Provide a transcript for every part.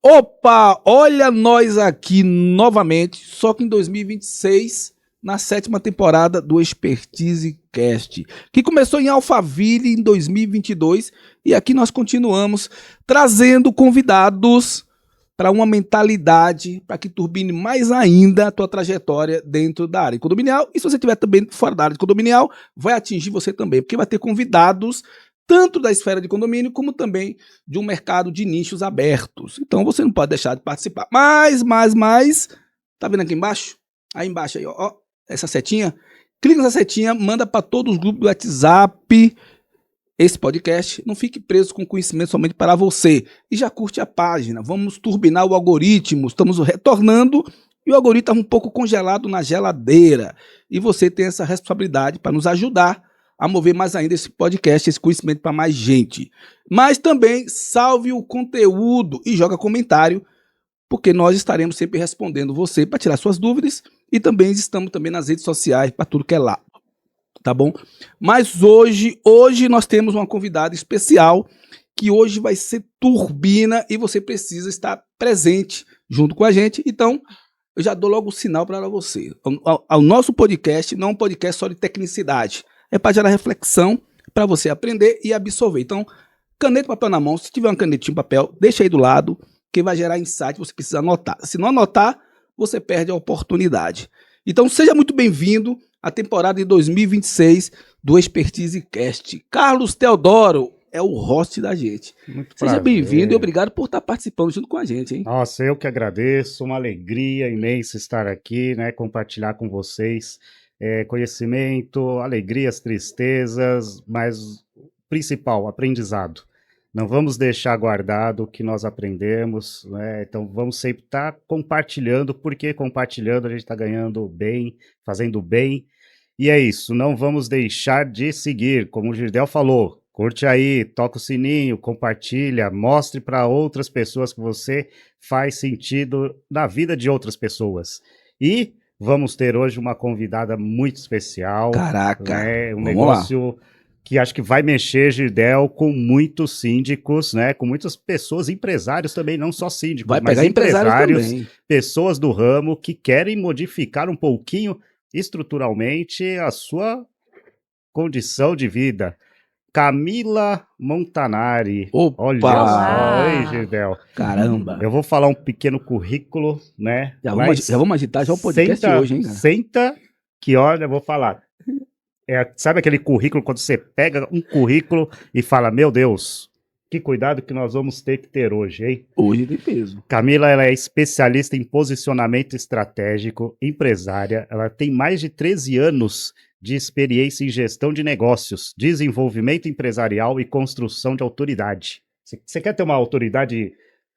Opa, olha nós aqui novamente, só que em 2026, na 7ª temporada do Expertise Cast, que começou em Alphaville em 2022, e aqui nós continuamos trazendo convidados para uma mentalidade, para que turbine mais ainda a tua trajetória dentro da área condominial, e se você estiver também fora da área de condominial, vai atingir você também, porque vai ter convidados tanto da esfera de condomínio, como também de um mercado de nichos abertos. Então você não pode deixar de participar. Mas, tá vendo aqui embaixo? Aí embaixo, aí, ó, essa setinha. Clica nessa setinha, manda para todos os grupos do WhatsApp esse podcast. Não fique preso com conhecimento somente para você. E já curte a página. Vamos turbinar o algoritmo. Estamos retornando e o algoritmo está um pouco congelado na geladeira. E você tem essa responsabilidade para nos ajudar a mover mais ainda esse podcast, esse conhecimento para mais gente. Mas também salve o conteúdo e joga comentário, porque nós estaremos sempre respondendo você para tirar suas dúvidas e também estamos também nas redes sociais para tudo que é lá, tá bom? Mas hoje nós temos uma convidada especial que hoje vai ser turbina e você precisa estar presente junto com a gente. Então, eu já dou logo o sinal para você. O nosso podcast não é um podcast só de tecnicidade. É para gerar reflexão, para você aprender e absorver. Então, caneta e papel na mão. Se tiver uma canetinha e papel, deixa aí do lado, que vai gerar insight, você precisa anotar. Se não anotar, você perde a oportunidade. Então, seja muito bem-vindo à temporada de 2026 do Expertise Cast. Carlos Teodoro é o host da gente. Muito Seja bem-vindo e obrigado por estar participando junto com a gente, hein? Nossa, eu que agradeço, uma alegria imensa estar aqui, né, compartilhar com vocês conhecimento, alegrias, tristezas, mas o principal, aprendizado. Não vamos deixar guardado o que nós aprendemos, né? Então vamos sempre estar compartilhando, porque compartilhando a gente está ganhando bem, fazendo bem, e é isso, não vamos deixar de seguir, como o Girdel falou, curte aí, toca o sininho, compartilha, mostre para outras pessoas que você faz sentido na vida de outras pessoas. E vamos ter hoje uma convidada muito especial. Caraca, né? Um vamos negócio lá. que acho que vai mexer, Girdel, com muitos síndicos, né? Com muitas pessoas, empresários também, não só síndicos, Vai mas pegar empresários empresários, também. pessoas do ramo que querem modificar um pouquinho estruturalmente a sua condição de vida. Camila Montanari. Opa! Olha só, hein, Girdel? Caramba! Eu vou falar um pequeno currículo, né? Já vamos agitar já o podcast senta, hoje, hein, cara? Senta que, olha, eu vou falar. Sabe aquele currículo, quando você pega um currículo e fala, meu Deus, que cuidado que nós vamos ter que ter hoje, hein? Hoje tem peso. Camila, ela é especialista em posicionamento estratégico, empresária, ela tem mais de 13 anos de experiência em gestão de negócios, desenvolvimento empresarial e construção de autoridade. Você quer ter uma autoridade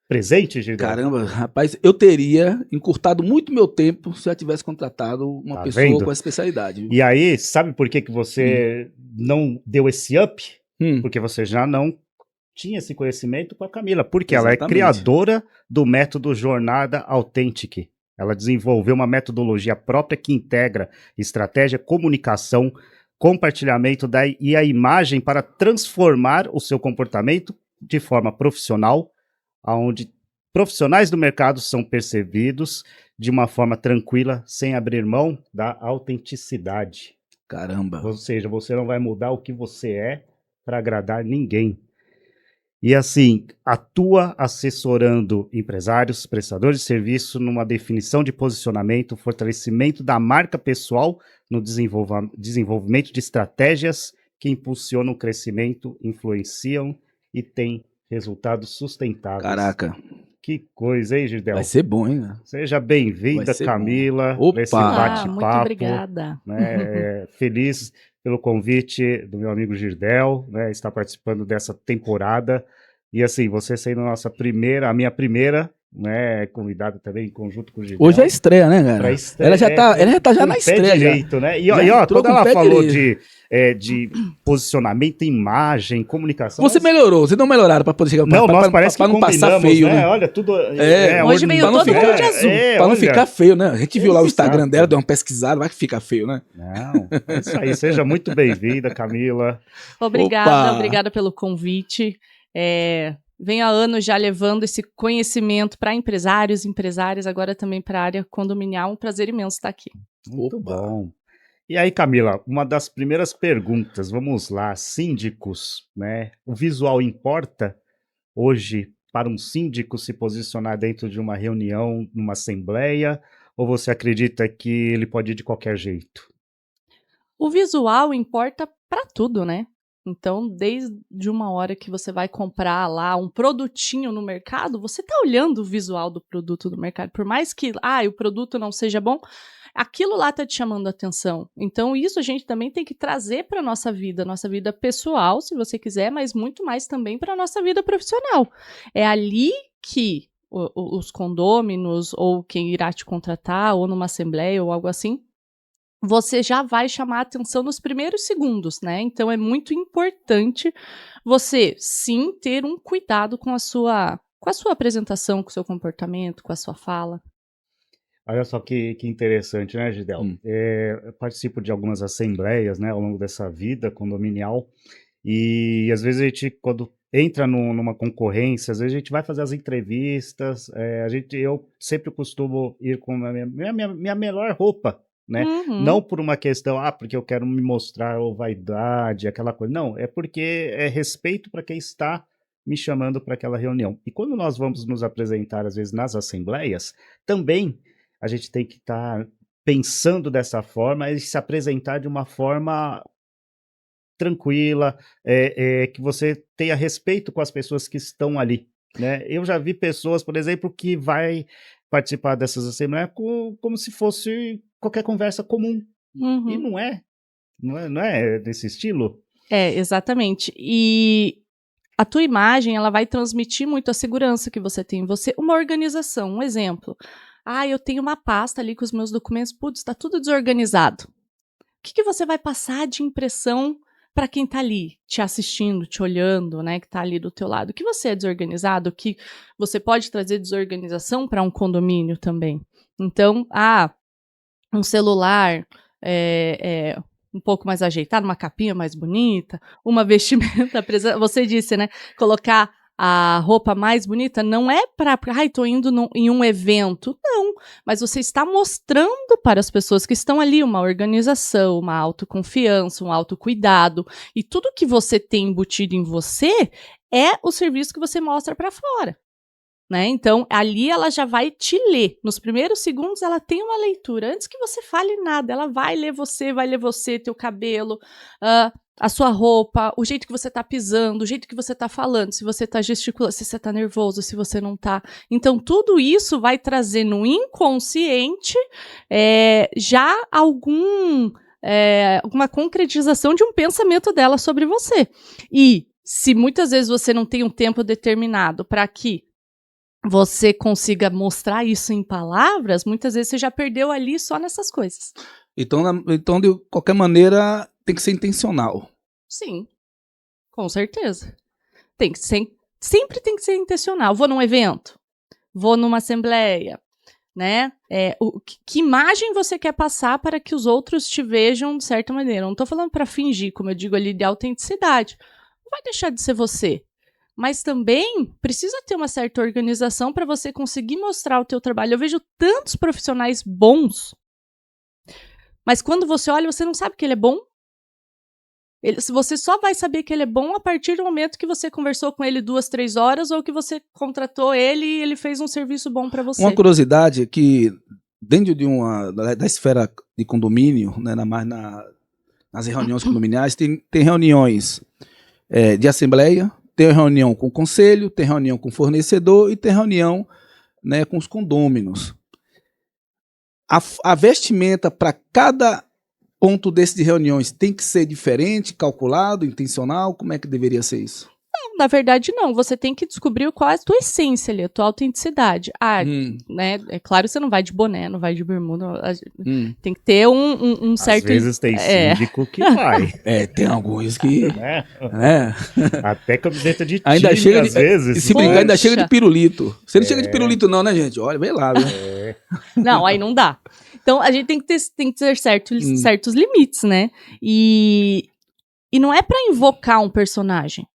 presente, Girdel? Caramba, rapaz, eu teria encurtado muito meu tempo se eu tivesse contratado uma pessoa vendo? com essa especialidade. E aí, sabe por que você não deu esse up? Porque você já não tinha esse conhecimento com a Camila, porque Exatamente. Ela é criadora do método Jornada Authentic. Ela desenvolveu uma metodologia própria que integra estratégia, comunicação, compartilhamento e a imagem para transformar o seu comportamento de forma profissional, onde profissionais do mercado são percebidos de uma forma tranquila, sem abrir mão da autenticidade. Caramba. Ou seja, você não vai mudar o que você é para agradar ninguém. E assim, atua assessorando empresários, prestadores de serviço numa definição de posicionamento, fortalecimento da marca pessoal no desenvolvimento de estratégias que impulsionam o crescimento, influenciam e têm resultados sustentáveis. Caraca. Que coisa, hein, Girdel? Vai ser bom, hein? Seja bem-vinda, Camila, para esse bate-papo. Muito obrigada. Né? Feliz pelo convite do meu amigo Girdel, né, estar participando dessa temporada. E assim, você sendo a minha primeira, né, convidada também em conjunto com o Girdel. Hoje é a estreia, né, cara? Ela já tá na estreia direito, né? E ó, quando ela falou de posicionamento, imagem, comunicação. Você melhorou, você não melhoraram para poder chegar não, nós parece que não passar feio, né? Olha, tudo. Hoje meio todo mundo de azul. Pra não ficar feio, né? A gente viu lá o Instagram dela, deu uma pesquisada, vai que fica feio, né? Não, é isso aí. Seja muito bem-vinda, Camila. Obrigada pelo convite. venho há anos já levando esse conhecimento para empresários, empresárias, agora também para a área condominial. Um prazer imenso estar aqui. Muito bom. E aí, Camila, uma das primeiras perguntas, vamos lá, síndicos, né? O visual importa hoje para um síndico se posicionar dentro de uma reunião, numa assembleia, ou você acredita que ele pode ir de qualquer jeito? O visual importa para tudo, né? Então, desde uma hora que você vai comprar lá um produtinho no mercado, você está olhando o visual do produto no mercado. Por mais que o produto não seja bom, aquilo lá está te chamando a atenção. Então, isso a gente também tem que trazer para a nossa vida pessoal, se você quiser, mas muito mais também para a nossa vida profissional. É ali que os condôminos, ou quem irá te contratar, ou numa assembleia, ou algo assim, você já vai chamar a atenção nos primeiros segundos, né? Então, é muito importante você, sim, ter um cuidado com a sua apresentação, com o seu comportamento, com a sua fala. Olha só que interessante, né, Gidel? Eu participo de algumas assembleias, né, ao longo dessa vida condominial, e às vezes a gente, quando entra numa concorrência, às vezes a gente vai fazer as entrevistas, eu sempre costumo ir com a minha melhor roupa, né? Uhum. Não por uma questão, porque eu quero me mostrar ou vaidade, aquela coisa. Não, é porque é respeito para quem está me chamando para aquela reunião. E quando nós vamos nos apresentar, às vezes, nas assembleias, também a gente tem que estar pensando dessa forma e se apresentar de uma forma tranquila, que você tenha respeito com as pessoas que estão ali, né? Eu já vi pessoas, por exemplo, que vai participar dessas assembleias como se fosse qualquer conversa comum. Uhum. E não é desse estilo? É, exatamente. E a tua imagem, ela vai transmitir muito a segurança que você tem em você. Uma organização, um exemplo. Eu tenho uma pasta ali com os meus documentos, está tudo desorganizado. O que você vai passar de impressão para quem está ali, te assistindo, te olhando, né, que está ali do teu lado? Que você é desorganizado, que você pode trazer desorganização para um condomínio também. Então, um celular um pouco mais ajeitado, uma capinha mais bonita, uma vestimenta, você disse, né, colocar a roupa mais bonita, não é para, tô indo em um evento, não, mas você está mostrando para as pessoas que estão ali uma organização, uma autoconfiança, um autocuidado, e tudo que você tem embutido em você é o serviço que você mostra para fora. Né? Então, ali ela já vai te ler. Nos primeiros segundos, ela tem uma leitura. Antes que você fale nada, ela vai ler você, teu cabelo, a sua roupa, o jeito que você tá pisando, o jeito que você tá falando, se você tá gesticulando, se você tá nervoso, se você não tá. Então, tudo isso vai trazer no inconsciente já alguma concretização de um pensamento dela sobre você. E se muitas vezes você não tem um tempo determinado para que você consiga mostrar isso em palavras, muitas vezes você já perdeu ali só nessas coisas. Então, de qualquer maneira, tem que ser intencional. Sim, com certeza. Sempre tem que ser intencional. Vou num evento, vou numa assembleia, né? Que imagem você quer passar para que os outros te vejam de certa maneira? Eu não estou falando para fingir, como eu digo ali, de autenticidade. Não vai deixar de ser você. Mas também precisa ter uma certa organização para você conseguir mostrar o teu trabalho. Eu vejo tantos profissionais bons, mas quando você olha, você não sabe que ele é bom. Você só vai saber que ele é bom a partir do momento que você conversou com ele 2, 3 horas ou que você contratou ele e ele fez um serviço bom para você. Uma curiosidade é que dentro da esfera de condomínio, né, nas reuniões condominiais, tem reuniões de assembleia, tem reunião com o conselho, tem reunião com o fornecedor e tem reunião, né, com os condôminos. A vestimenta para cada ponto desse de reuniões tem que ser diferente, calculado, intencional? Como é que deveria ser isso? Não, na verdade não. Você tem que descobrir qual é a tua essência ali, a tua autenticidade. Né? É claro que você não vai de boné, não vai de bermuda. Tem que ter um certo... Às vezes tem síndico que vai. Tem alguns que... Até camiseta de time, ainda chega às vezes. Se brincar, ainda chega de pirulito. Você não chega de pirulito não, né, gente? Olha, vem lá, viu? Não, aí não dá. Então, a gente tem que ter certos limites, né? E não é pra invocar um personagem.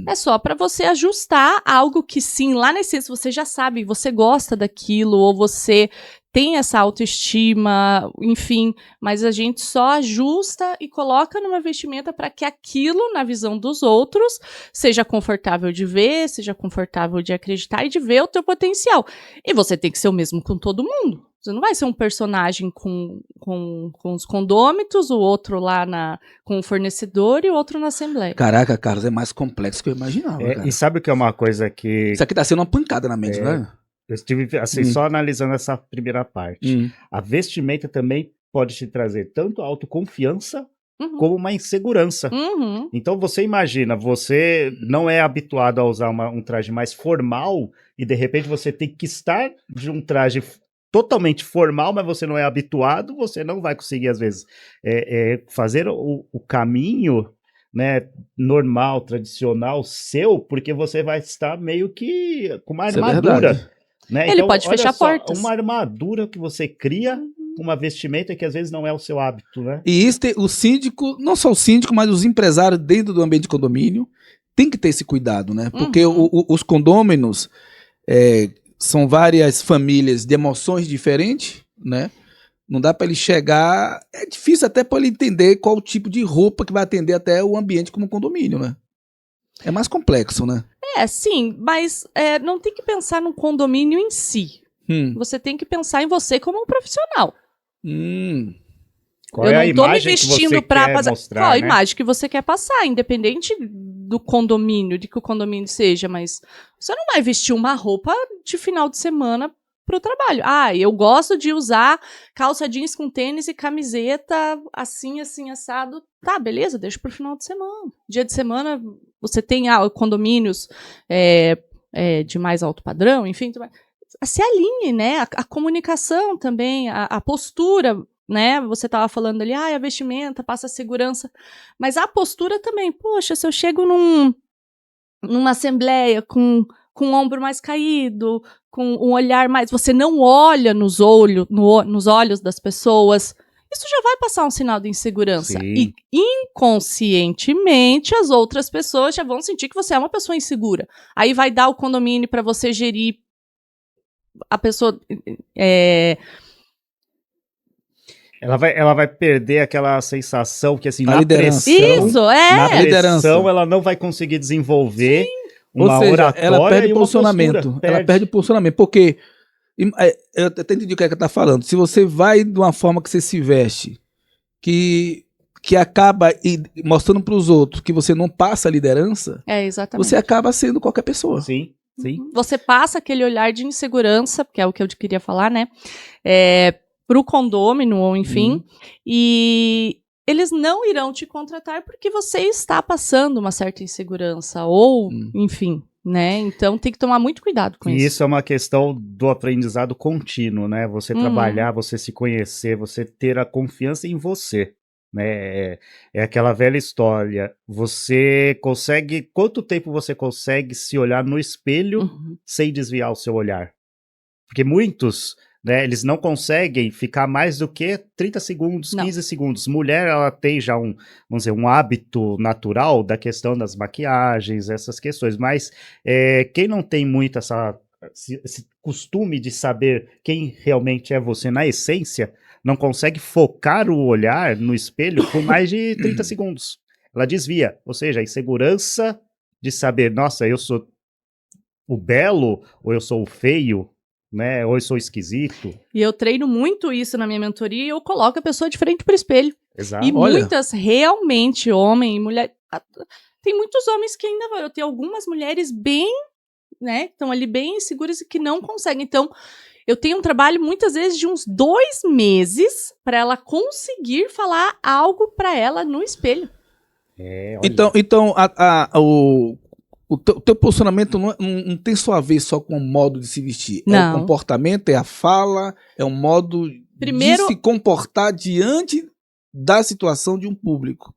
É só para você ajustar algo que sim, lá na essência você já sabe, você gosta daquilo, ou você tem essa autoestima, enfim, mas a gente só ajusta e coloca numa vestimenta para que aquilo, na visão dos outros, seja confortável de ver, seja confortável de acreditar e de ver o teu potencial. E você tem que ser o mesmo com todo mundo. Você não vai ser um personagem com os condômitos, o outro lá com o fornecedor e o outro na assembleia. Caraca, Carlos, é mais complexo que eu imaginava, cara. E sabe o que é uma coisa que... Isso aqui tá sendo uma pancada na mente, né? Eu estive assim, só analisando essa primeira parte. A vestimenta também pode te trazer tanto autoconfiança como uma insegurança. Então você imagina, você não é habituado a usar um traje mais formal e de repente você tem que estar de um traje totalmente formal, mas você não é habituado, você não vai conseguir às vezes fazer o caminho, né, normal, tradicional seu, porque você vai estar meio que com uma Isso é armadura. verdade. Né? Ele Então, pode olha fechar só, portas. uma armadura que você cria, uma vestimenta que às vezes não é o seu hábito, né? E isso o síndico, não só o síndico, mas os empresários dentro do ambiente de condomínio, tem que ter esse cuidado, né? Porque os condôminos são várias famílias de emoções diferentes, né? Não dá para ele chegar, é difícil até para ele entender qual tipo de roupa que vai atender até o ambiente como condomínio, né? É mais complexo, né? Sim, mas não tem que pensar no condomínio em si. Você tem que pensar em você como um profissional. Qual é a imagem que você quer mostrar, qual a né? imagem que você quer passar, independente do condomínio, de que o condomínio seja, mas você não vai vestir uma roupa de final de semana pro trabalho. Eu gosto de usar calça jeans com tênis e camiseta assim, assado. Tá, beleza, deixa pro final de semana. Dia de semana, você tem condomínios de mais alto padrão, enfim. Se alinhe, né? A comunicação também, a postura, né? Você tava falando ali, a vestimenta passa segurança. Mas a postura também. Poxa, se eu chego numa assembleia com o ombro mais caído, com um olhar mais... Você não olha nos olhos das pessoas. Isso já vai passar um sinal de insegurança. Sim. E inconscientemente as outras pessoas já vão sentir que você é uma pessoa insegura. Aí vai dar o condomínio para você gerir a pessoa... Ela vai perder aquela sensação que, assim, A na liderança. pressão... Isso, Na liderança. pressão, ela não vai conseguir desenvolver uma Ou seja, oratória ela perde e o uma posicionamento. postura. Ela perde o posicionamento, porque eu até entendi o que ela tá falando. Se você vai de uma forma que você se veste, que acaba mostrando para os outros que você não passa a liderança, exatamente. você acaba sendo qualquer pessoa. Sim. Você passa aquele olhar de insegurança, que é o que eu queria falar, né? Pro condômino, ou enfim, e eles não irão te contratar porque você está passando uma certa insegurança, ou, enfim, né? Então tem que tomar muito cuidado com isso. E isso é uma questão do aprendizado contínuo, né? Você trabalhar, você se conhecer, você ter a confiança em você, né? É aquela velha história. Você consegue... Quanto tempo você consegue se olhar no espelho sem desviar o seu olhar? Porque muitos... né, eles não conseguem ficar mais do que 30 segundos, 15 segundos. Mulher, ela tem já vamos dizer, um hábito natural da questão das maquiagens, essas questões, mas quem não tem muito esse costume de saber quem realmente é você na essência, não consegue focar o olhar no espelho por mais de 30 segundos. Ela desvia, ou seja, a insegurança de saber, nossa, eu sou o belo ou eu sou o feio, né? Ou eu sou esquisito. E eu treino muito isso na minha mentoria e eu coloco a pessoa de frente pro espelho. Exato. E muitas realmente, homem e mulher... Tem muitos homens que ainda vão. Eu tenho algumas mulheres bem, né? Que estão ali bem inseguras e que não conseguem. Então, eu tenho um trabalho muitas vezes de uns 2 meses para ela conseguir falar algo para ela no espelho. Então o teu posicionamento não tem só a ver só com o modo de se vestir. Não. É o comportamento, é a fala, é o modo de se comportar diante da situação de um público.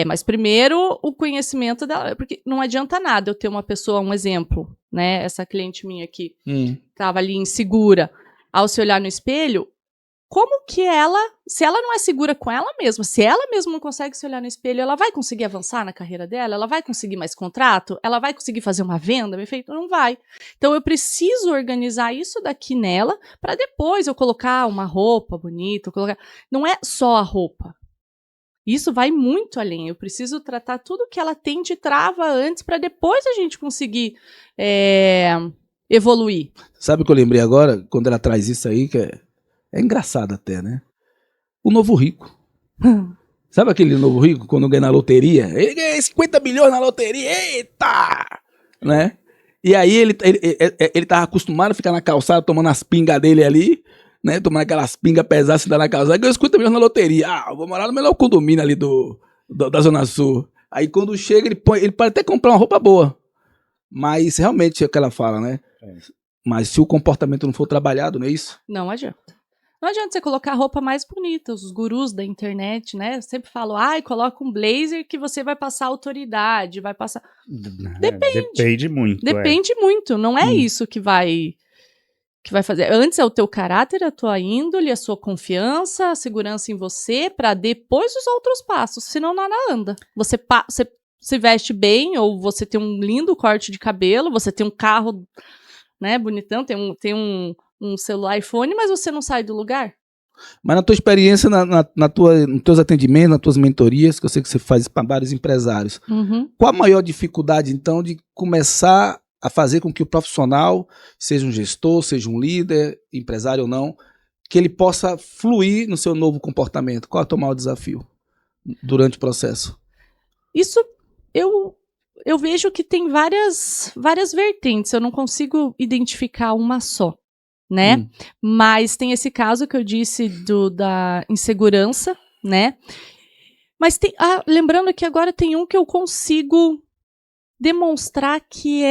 Mas primeiro o conhecimento dela, porque não adianta nada eu ter uma pessoa, um exemplo, né? Essa cliente minha aqui, estava ali insegura. Ao se olhar no espelho, como que ela, se ela não é segura com ela mesma, se ela mesma não consegue se olhar no espelho, ela vai conseguir avançar na carreira dela? Ela vai conseguir mais contrato? Ela vai conseguir fazer uma venda? Bem feito? Não vai. Então eu preciso organizar isso daqui nela para depois eu colocar uma roupa bonita, não é só a roupa. Isso vai muito além. Eu preciso tratar tudo que ela tem de trava antes para depois a gente conseguir evoluir. Sabe o que eu lembrei agora? Quando ela traz isso aí, que é engraçado até, né? O Novo Rico. Sabe aquele Novo Rico, quando ganha na loteria? Ele ganha 50 milhões na loteria, eita! Né? E aí ele tava acostumado a ficar na calçada tomando as pingas dele ali, né? Tomando aquelas pingas pesadas, se dá na calçada, ganhou 50 milhões na loteria. Ah, eu vou morar no melhor condomínio ali da Zona Sul. Aí quando chega, ele pode até comprar uma roupa boa. Mas realmente é o que ela fala, né? Mas se o comportamento não for trabalhado, não é isso? Não adianta. Não adianta você colocar a roupa mais bonita. Os gurus da internet, né? Eu sempre falo, coloca um blazer que você vai passar autoridade, vai passar... Depende muito. Depende muito. Não é isso que vai fazer. Antes é o teu caráter, a tua índole, a sua confiança, a segurança em você, para depois os outros passos. Senão nada anda. Você se veste bem, ou você tem um lindo corte de cabelo, você tem um carro, né, bonitão, tem um celular iPhone, mas você não sai do lugar. Mas na tua experiência, nos teus atendimentos, nas tuas mentorias, que eu sei que você faz para vários empresários, qual a maior dificuldade, então, de começar a fazer com que o profissional, seja um gestor, seja um líder, empresário ou não, que ele possa fluir no seu novo comportamento? Qual é o teu maior desafio durante o processo? Isso, eu vejo que tem várias vertentes, eu não consigo identificar uma só, né? Mas tem esse caso que eu disse da insegurança, né? Mas lembrando que agora tem um que eu consigo demonstrar que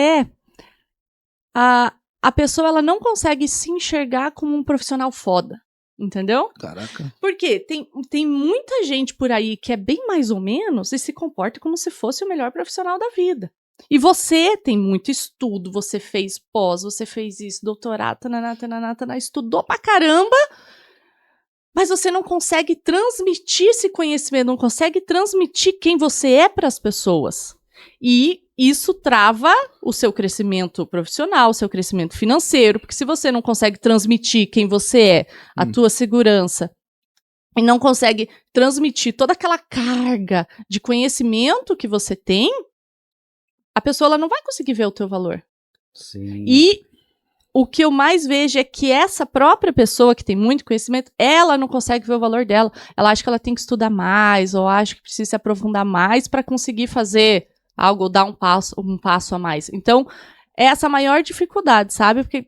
a pessoa ela não consegue se enxergar como um profissional foda, entendeu? Caraca. Porque tem muita gente por aí que é bem mais ou menos e se comporta como se fosse o melhor profissional da vida. E você tem muito estudo, você fez pós, você fez isso, doutorado, estudou pra caramba, mas você não consegue transmitir esse conhecimento, não consegue transmitir quem você é para as pessoas. E isso trava o seu crescimento profissional, o seu crescimento financeiro, porque se você não consegue transmitir quem você é, a tua segurança, e não consegue transmitir toda aquela carga de conhecimento que você tem, a pessoa ela não vai conseguir ver o teu valor. Sim. E o que eu mais vejo é que essa própria pessoa que tem muito conhecimento, ela não consegue ver o valor dela. Ela acha que ela tem que estudar mais, ou acha que precisa se aprofundar mais para conseguir fazer algo, ou dar um passo a mais. Então, é essa a maior dificuldade, sabe? Porque,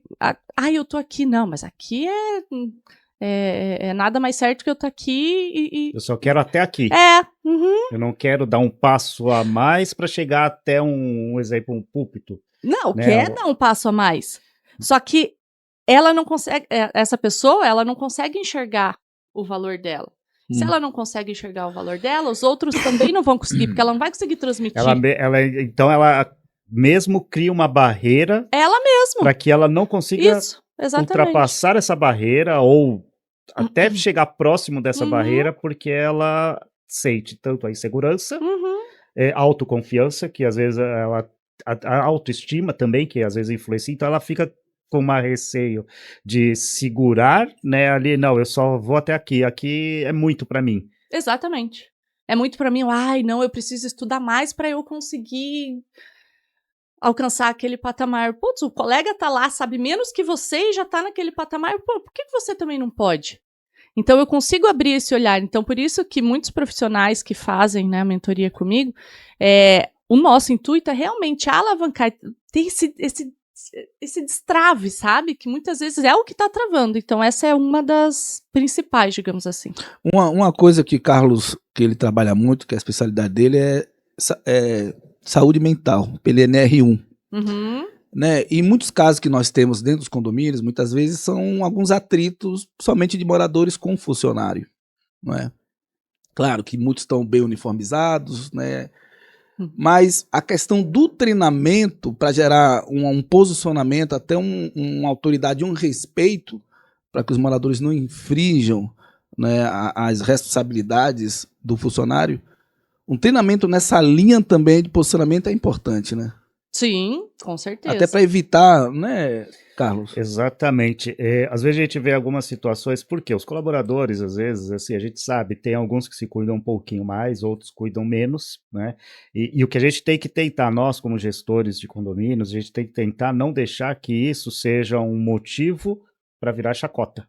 eu tô aqui. Não, mas aqui é nada mais certo que eu tô aqui Eu só quero até aqui. Eu não quero dar um passo a mais para chegar até um exemplo, um púlpito. Não, quer dar um passo a mais. Só que ela não consegue, essa pessoa, ela não consegue enxergar o valor dela. Se ela não consegue enxergar o valor dela, os outros também não vão conseguir, porque ela não vai conseguir transmitir. Então ela mesmo cria uma barreira. Ela mesma. Para que ela não consiga ultrapassar essa barreira ou até chegar próximo dessa barreira, porque ela sente tanto a insegurança, a autoconfiança, que às vezes a autoestima também, que às vezes influencia, então ela fica com um receio de segurar, né, ali, não, eu só vou até aqui é muito para mim. Exatamente. É muito para mim, não, eu preciso estudar mais para eu conseguir alcançar aquele patamar. Putz, o colega tá lá, sabe menos que você e já tá naquele patamar, por que você também não pode? Então eu consigo abrir esse olhar. Então por isso que muitos profissionais que fazem, né, a mentoria comigo, o nosso intuito é realmente alavancar, ter esse destrave, sabe? Que muitas vezes é o que está travando. Então essa é uma das principais, digamos assim. Uma coisa que Carlos, que ele trabalha muito, que a especialidade dele é saúde mental, PNR1. Né? E muitos casos que nós temos dentro dos condomínios, muitas vezes são alguns atritos somente de moradores com funcionário. Não é? Claro que muitos estão bem uniformizados, né? Mas a questão do treinamento para gerar um posicionamento, até uma autoridade, um respeito, para que os moradores não infrinjam, né, as responsabilidades do funcionário, um treinamento nessa linha também de posicionamento é importante, né? Sim, com certeza. Até para evitar, né, Carlos? Exatamente. Às vezes a gente vê algumas situações, porque os colaboradores, às vezes, assim, a gente sabe, tem alguns que se cuidam um pouquinho mais, outros cuidam menos, né? E o que a gente tem que tentar, nós como gestores de condomínios, a gente tem que tentar não deixar que isso seja um motivo para virar chacota.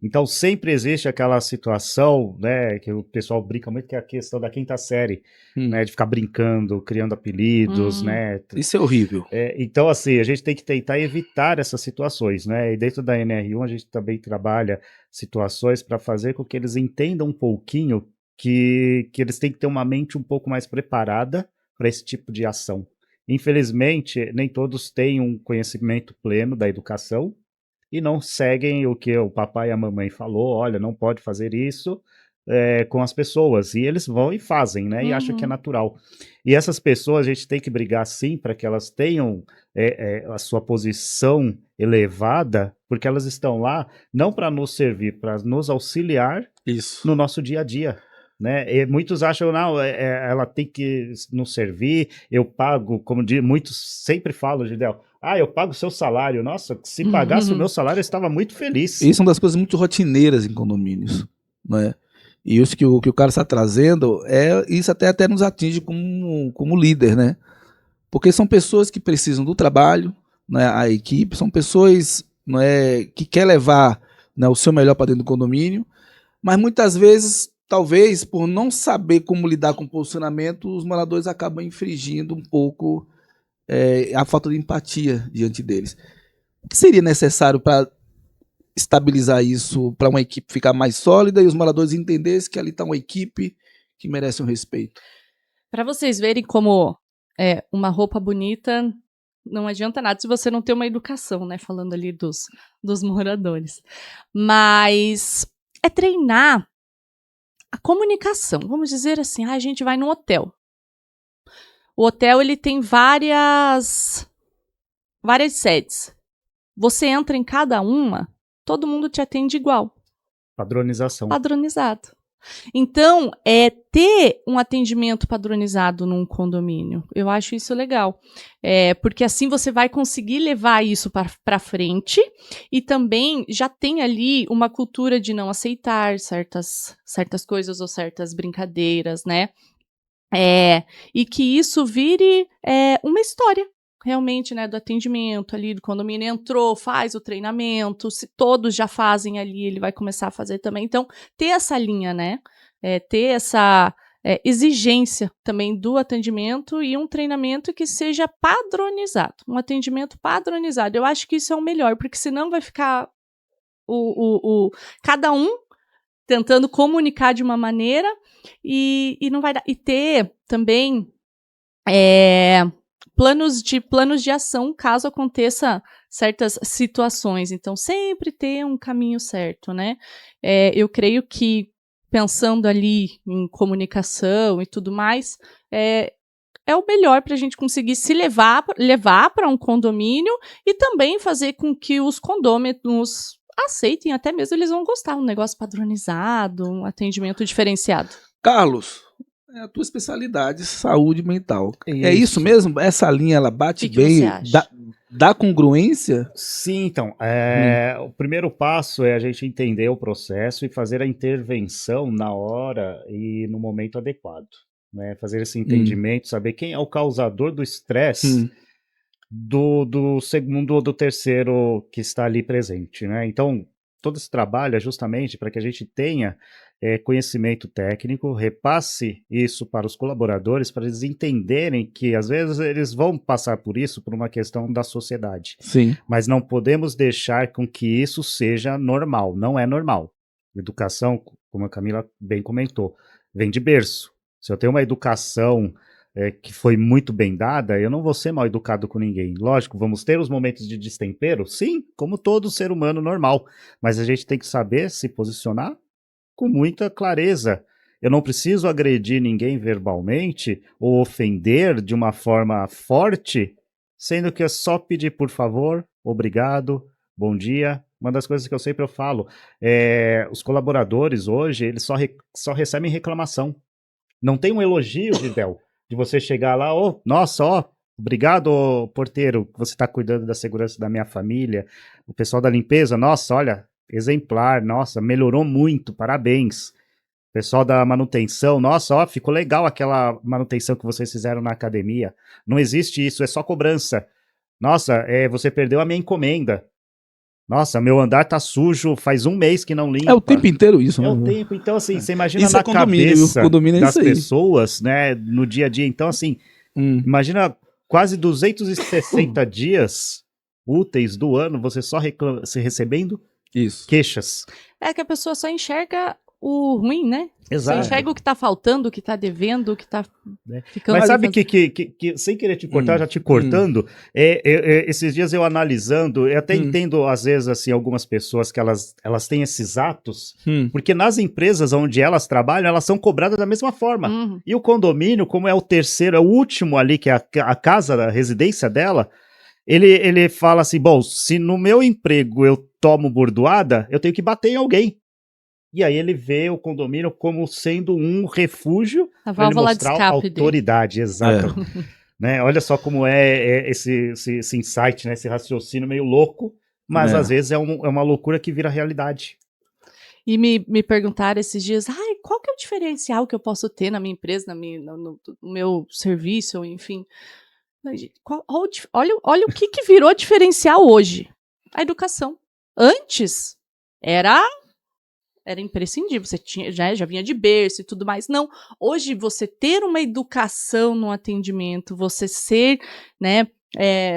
Então sempre existe aquela situação, né, que o pessoal brinca muito, que é a questão da quinta série, né, de ficar brincando, criando apelidos, né? Isso é horrível. Então, assim, a gente tem que tentar evitar essas situações, né? E dentro da NR1 a gente também trabalha situações para fazer com que eles entendam um pouquinho que eles têm que ter uma mente um pouco mais preparada para esse tipo de ação. Infelizmente, nem todos têm um conhecimento pleno da educação, e não seguem o que o papai e a mamãe falou, olha, não pode fazer isso com as pessoas, e eles vão e fazem, né, e acham que é natural. E essas pessoas a gente tem que brigar sim para que elas tenham a sua posição elevada, porque elas estão lá não para nos servir, para nos auxiliar Isso. no nosso dia a dia. Né? E muitos acham, não, ela tem que nos servir, eu pago, como muitos sempre falam, Gidel, eu pago o seu salário. Nossa, se pagasse o meu salário, eu estava muito feliz. Isso é uma das coisas muito rotineiras em condomínios, né? E isso que o cara está trazendo, isso até nos atinge como líder, né? Porque são pessoas que precisam do trabalho, né? A equipe, são pessoas, né, que quer levar, né, o seu melhor para dentro do condomínio, mas muitas vezes, talvez, por não saber como lidar com o posicionamento, os moradores acabam infringindo um pouco a falta de empatia diante deles. O que seria necessário para estabilizar isso, para uma equipe ficar mais sólida e os moradores entenderem que ali está uma equipe que merece um respeito? Para vocês verem como uma roupa bonita não adianta nada se você não tem uma educação, né? Falando ali dos moradores. Mas é treinar a comunicação. Vamos dizer assim, a gente vai num hotel. O hotel ele tem várias sedes. Você entra em cada uma, todo mundo te atende igual. Padronização. Padronizado. Então, ter um atendimento padronizado num condomínio. Eu acho isso legal. Porque assim você vai conseguir levar isso para frente e também já tem ali uma cultura de não aceitar certas coisas ou certas brincadeiras, né? E que isso vire uma história, realmente, né, do atendimento ali do condomínio. Entrou, faz o treinamento, se todos já fazem ali, ele vai começar a fazer também. Então, ter essa linha, né, ter essa exigência também do atendimento e um treinamento que seja padronizado, um atendimento padronizado. Eu acho que isso é o melhor, porque senão vai ficar cada um tentando comunicar de uma maneira e não vai dar. E ter também planos de ação caso aconteça certas situações. Então, sempre ter um caminho certo, né? Eu creio que, pensando ali em comunicação e tudo mais, é o melhor para a gente conseguir se levar para um condomínio e também fazer com que os condôminos aceitem, até mesmo eles vão gostar, um negócio padronizado, um atendimento diferenciado. Carlos, é a tua especialidade, saúde mental. É isso mesmo? Essa linha, ela bate bem? Você acha? Dá congruência? Sim, então, o primeiro passo é a gente entender o processo e fazer a intervenção na hora e no momento adequado, né? Fazer esse entendimento, saber quem é o causador do estresse do segundo ou do terceiro que está ali presente, né? Então, todo esse trabalho é justamente para que a gente tenha conhecimento técnico, repasse isso para os colaboradores, para eles entenderem que, às vezes, eles vão passar por isso por uma questão da sociedade. Sim. Mas não podemos deixar com que isso seja normal. Não é normal. Educação, como a Camila bem comentou, vem de berço. Se eu tenho uma educação que foi muito bem dada, eu não vou ser mal educado com ninguém. Lógico, vamos ter os momentos de destempero? Sim, como todo ser humano normal. Mas a gente tem que saber se posicionar com muita clareza. Eu não preciso agredir ninguém verbalmente ou ofender de uma forma forte, sendo que é só pedir por favor, obrigado, bom dia, Uma das coisas que eu sempre falo, os colaboradores hoje, eles só recebem reclamação. Não tem um elogio, Gisele, de você chegar lá, nossa, obrigado, porteiro, que você está cuidando da segurança da minha família. O pessoal da limpeza, nossa, olha, exemplar, nossa, melhorou muito, parabéns. O pessoal da manutenção, nossa, ficou legal aquela manutenção que vocês fizeram na academia. Não existe isso, é só cobrança. Nossa, você perdeu a minha encomenda. Nossa, meu andar tá sujo, faz um mês que não limpa. É o tempo inteiro isso, né? É o tempo. Então, assim, você imagina Isso na condomínio, cabeça é das isso aí. pessoas, né, no dia a dia. Então, assim, imagina quase 260 dias úteis do ano, você só se recebendo queixas. É que a pessoa só enxerga o ruim, né? Exato. Você enxerga o que tá faltando, o que tá devendo, o que tá ficando... Mas sabe que sem querer te cortar, já te cortando, esses dias eu analisando, eu até entendo, às vezes, assim, algumas pessoas que elas têm esses atos, porque nas empresas onde elas trabalham, elas são cobradas da mesma forma. E o condomínio, como é o terceiro, é o último ali, que é a casa, a residência dela, ele fala assim, bom, se no meu emprego eu tomo bordoada, eu tenho que bater em alguém. E aí ele vê o condomínio como sendo um refúgio para ele mostrar autoridade, exato. Né? Olha só como é esse insight, né? Esse raciocínio meio louco, mas às vezes é uma loucura que vira realidade. E me perguntaram esses dias, qual que é o diferencial que eu posso ter na minha empresa, no meu serviço, enfim. Olha o que virou diferencial hoje. A educação. Antes era imprescindível, você já vinha de berço e tudo mais. Não, hoje você ter uma educação no atendimento, você ser, né,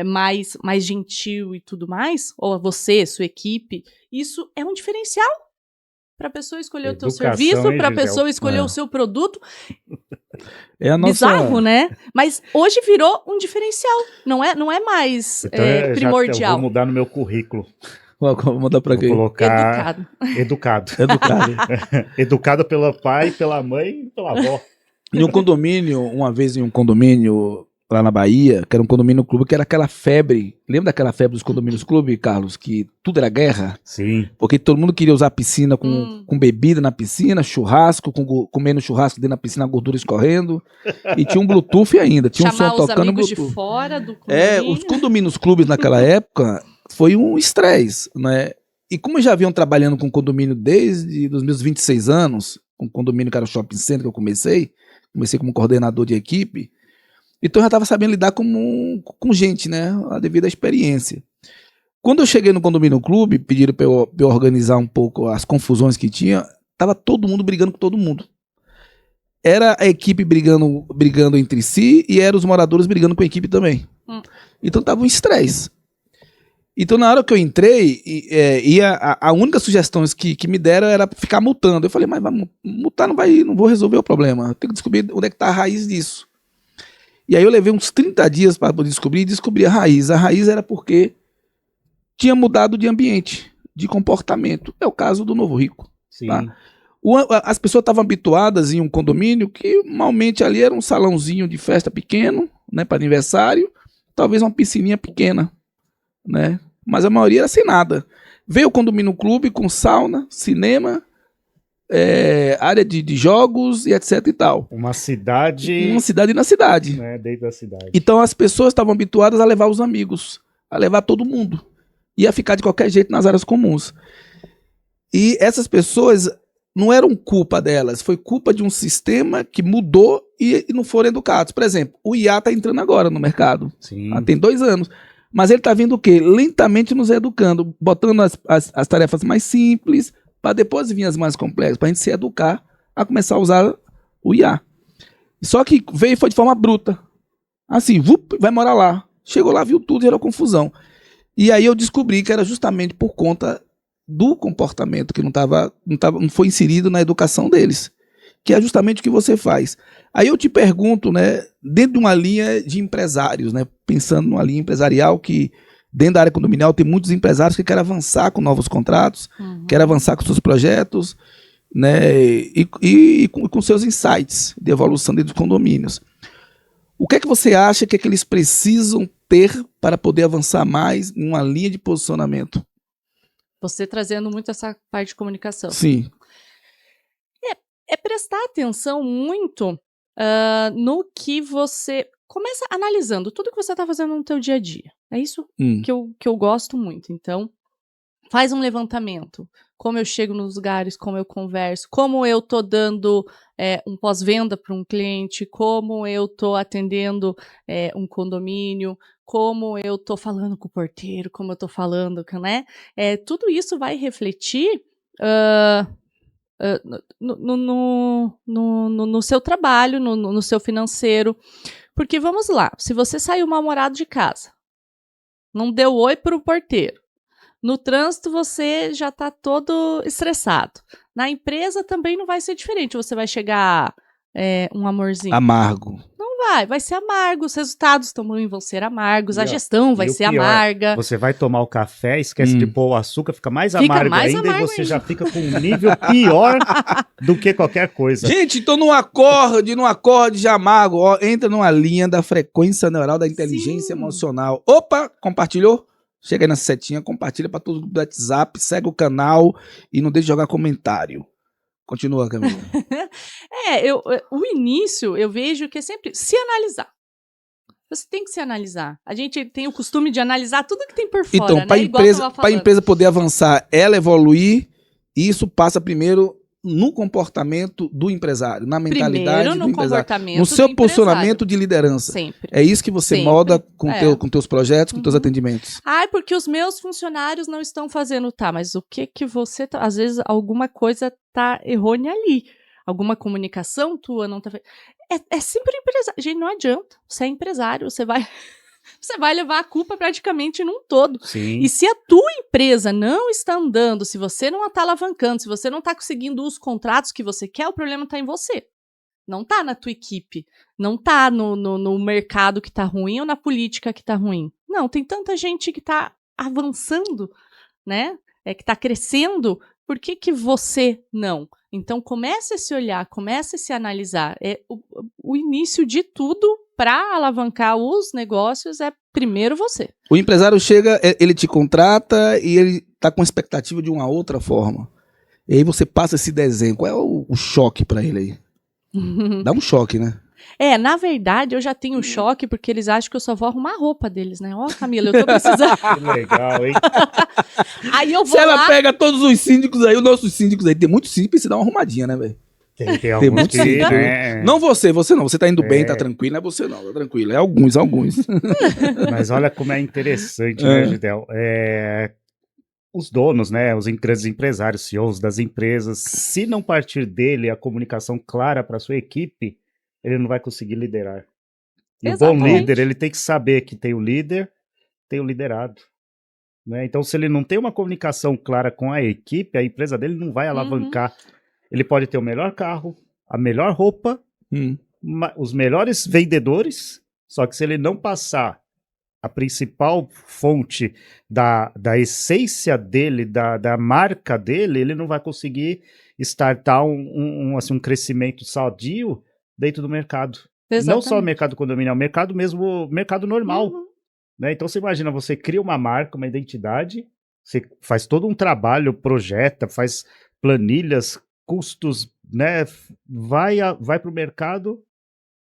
mais gentil e tudo mais, ou você, sua equipe, isso é um diferencial para a pessoa escolher o teu serviço, para a pessoa escolher o seu produto. Bizarro, né? Mas hoje virou um diferencial, não é mais então, primordial. Eu vou mudar no meu currículo. Vou mandar pra quê? Vou colocar educado. Educado pelo pai, pela mãe e pela avó. Em um condomínio, uma vez em um condomínio lá na Bahia, que era um condomínio clube, que era aquela febre. Lembra daquela febre dos condomínios clube, Carlos? Que tudo era guerra? Sim. Porque todo mundo queria usar a piscina com bebida na piscina, churrasco, comendo churrasco dentro da piscina, a gordura escorrendo. E tinha um Bluetooth ainda. Tinha chamar um som os tocando amigos Bluetooth. de fora do condomínio. Os condomínios clubes naquela época foi um estresse, né? E como já vinham trabalhando com condomínio desde os meus 26 anos, com condomínio que era o shopping center que eu comecei como coordenador de equipe, então eu já estava sabendo lidar com gente, né? Devido à experiência. Quando eu cheguei no condomínio clube, pediram para eu organizar um pouco as confusões que tinha, tava todo mundo brigando com todo mundo. Era a equipe brigando entre si e eram os moradores brigando com a equipe também. Então tava um estresse. Então, na hora que eu entrei, a única sugestão que me deram era ficar multando. Eu falei, mas multar não vou resolver o problema. Eu tenho que descobrir onde é que está a raiz disso. E aí eu levei uns 30 dias para poder descobrir a raiz. A raiz era porque tinha mudado de ambiente, de comportamento. É o caso do Novo Rico. Sim. Tá? As pessoas estavam habituadas em um condomínio que, normalmente, ali era um salãozinho de festa pequeno, né, para aniversário, talvez uma piscininha pequena, né? Mas a maioria era sem nada. Veio o condomínio clube com sauna, cinema, área de jogos e etc e tal. Uma cidade na cidade. Né, dentro da cidade. Então as pessoas estavam habituadas a levar os amigos, a levar todo mundo. Ia ficar de qualquer jeito nas áreas comuns. E essas pessoas não eram culpa delas, foi culpa de um sistema que mudou e não foram educados. Por exemplo, o IA está entrando agora no mercado. Sim. Tem 2 anos. Mas ele está vindo o quê? Lentamente nos educando, botando as tarefas mais simples, para depois vir as mais complexas, para a gente se educar a começar a usar o IA. Só que veio e foi de forma bruta. Assim, vai morar lá. Chegou lá, viu tudo, gerou confusão. E aí eu descobri que era justamente por conta do comportamento que não foi inserido na educação deles, que é justamente o que você faz. Aí eu te pergunto, né, dentro de uma linha de empresários, né, pensando numa linha empresarial que dentro da área condominial tem muitos empresários que querem avançar com novos contratos, querem avançar com seus projetos, né, e com seus insights de evolução dentro dos condomínios. O que é que você acha que eles precisam ter para poder avançar mais em uma linha de posicionamento? Você trazendo muito essa parte de comunicação. Sim. É prestar atenção muito no que você... Começa analisando tudo que você está fazendo no teu dia a dia. É isso que eu gosto muito. Então, faz um levantamento. Como eu chego nos lugares, como eu converso, como eu tô dando um pós-venda para um cliente, como eu tô atendendo um condomínio, como eu tô falando com o porteiro, como eu tô falando, né? Tudo isso vai refletir no seu trabalho, no seu financeiro. Porque vamos lá, se você saiu mal-humorado de casa, não deu oi pro porteiro, no trânsito você já tá todo estressado. Na empresa também não vai ser diferente, você vai chegar um amorzinho. Amargo. Não vai ser amargo, os resultados também vão ser amargos, E, a gestão vai ser pior, amarga. Você vai tomar o café, esquece de pôr o açúcar, fica mais amargo ainda e você já fica com um nível pior do que qualquer coisa. Gente, então não acorde de amargo, ó, entra numa linha da frequência neural da inteligência emocional. Opa, compartilhou? Chega aí nessa setinha, compartilha para todo mundo do WhatsApp, segue o canal e não deixe de jogar comentário. Continua, Camila. O início eu vejo que é sempre se analisar. Você tem que se analisar. A gente tem o costume de analisar tudo que tem por fora, Então, para a empresa poder avançar, ela evoluir, isso passa primeiro no comportamento do empresário, na mentalidade do empresário, no seu posicionamento de liderança. Sempre. É isso que você molda com teus projetos, com teus atendimentos. Porque os meus funcionários não estão fazendo, mas o que você tá, às vezes alguma coisa tá errônea ali. Alguma comunicação tua não tá... É sempre empresário. Gente, não adianta. Você é empresário, você vai levar a culpa praticamente num todo. Sim. E se a tua empresa não está andando, se você não está alavancando, se você não está conseguindo os contratos que você quer, o problema está em você. Não está na tua equipe. Não está no mercado que está ruim ou na política que está ruim. Não, tem tanta gente que está avançando, né? Que está crescendo. Por que você não? Então, comece a se olhar, comece a se analisar. O início de tudo para alavancar os negócios é primeiro você. O empresário chega, ele te contrata e ele está com expectativa de uma outra forma. E aí você passa esse desenho. Qual é o choque para ele aí? Dá um choque, né? Na verdade, eu já tenho choque porque eles acham que eu só vou arrumar a roupa deles, né? Camila, eu tô precisando. Que legal, hein? Aí eu vou Se ela pega todos os síndicos aí, os nossos síndicos aí, tem muitos síndicos pra você dar uma arrumadinha, né, velho? Tem alguns que, né? Não você não. Você tá indo bem, tá tranquilo. Não é você não, tá tranquilo. É alguns. Mas olha como é interessante, né, Gidel? Os donos, né, os grandes empresários, CEOs das empresas, se não partir dele a comunicação clara para sua equipe, ele não vai conseguir liderar. E Exatamente. o bom líder, ele tem que saber que tem o líder, tem o liderado. Né? Então, se ele não tem uma comunicação clara com a equipe, a empresa dele não vai alavancar. Ele pode ter o melhor carro, a melhor roupa, os melhores vendedores, só que se ele não passar a principal fonte da essência dele, da marca dele, ele não vai conseguir startar um crescimento sadio dentro do mercado. Exatamente. Não só o mercado condominial, mercado mesmo, mercado normal. Né? Então você imagina, você cria uma marca, uma identidade, você faz todo um trabalho, projeta, faz planilhas, custos, né? Vai para o mercado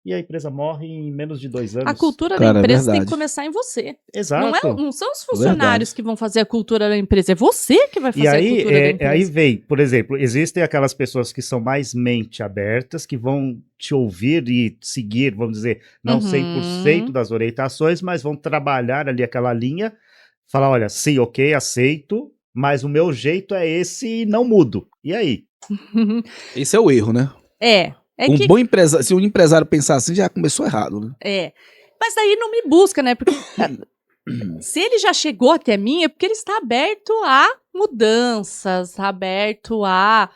e a empresa morre em menos de 2 anos. A cultura da empresa tem que começar em você. Exato. Não são os funcionários que vão fazer a cultura da empresa, é você que vai fazer a cultura da empresa. Aí vem, por exemplo, existem aquelas pessoas que são mais mente abertas, que vão te ouvir e seguir, vamos dizer, não 100% das orientações, mas vão trabalhar ali aquela linha, falar, olha, sim, ok, aceito, mas o meu jeito é esse e não mudo. E aí? Esse é o erro, né? Bom empresário, se um empresário pensar assim, já começou errado, né? Mas daí não me busca, né? Porque se ele já chegou até mim, é porque ele está aberto a mudanças, está aberto a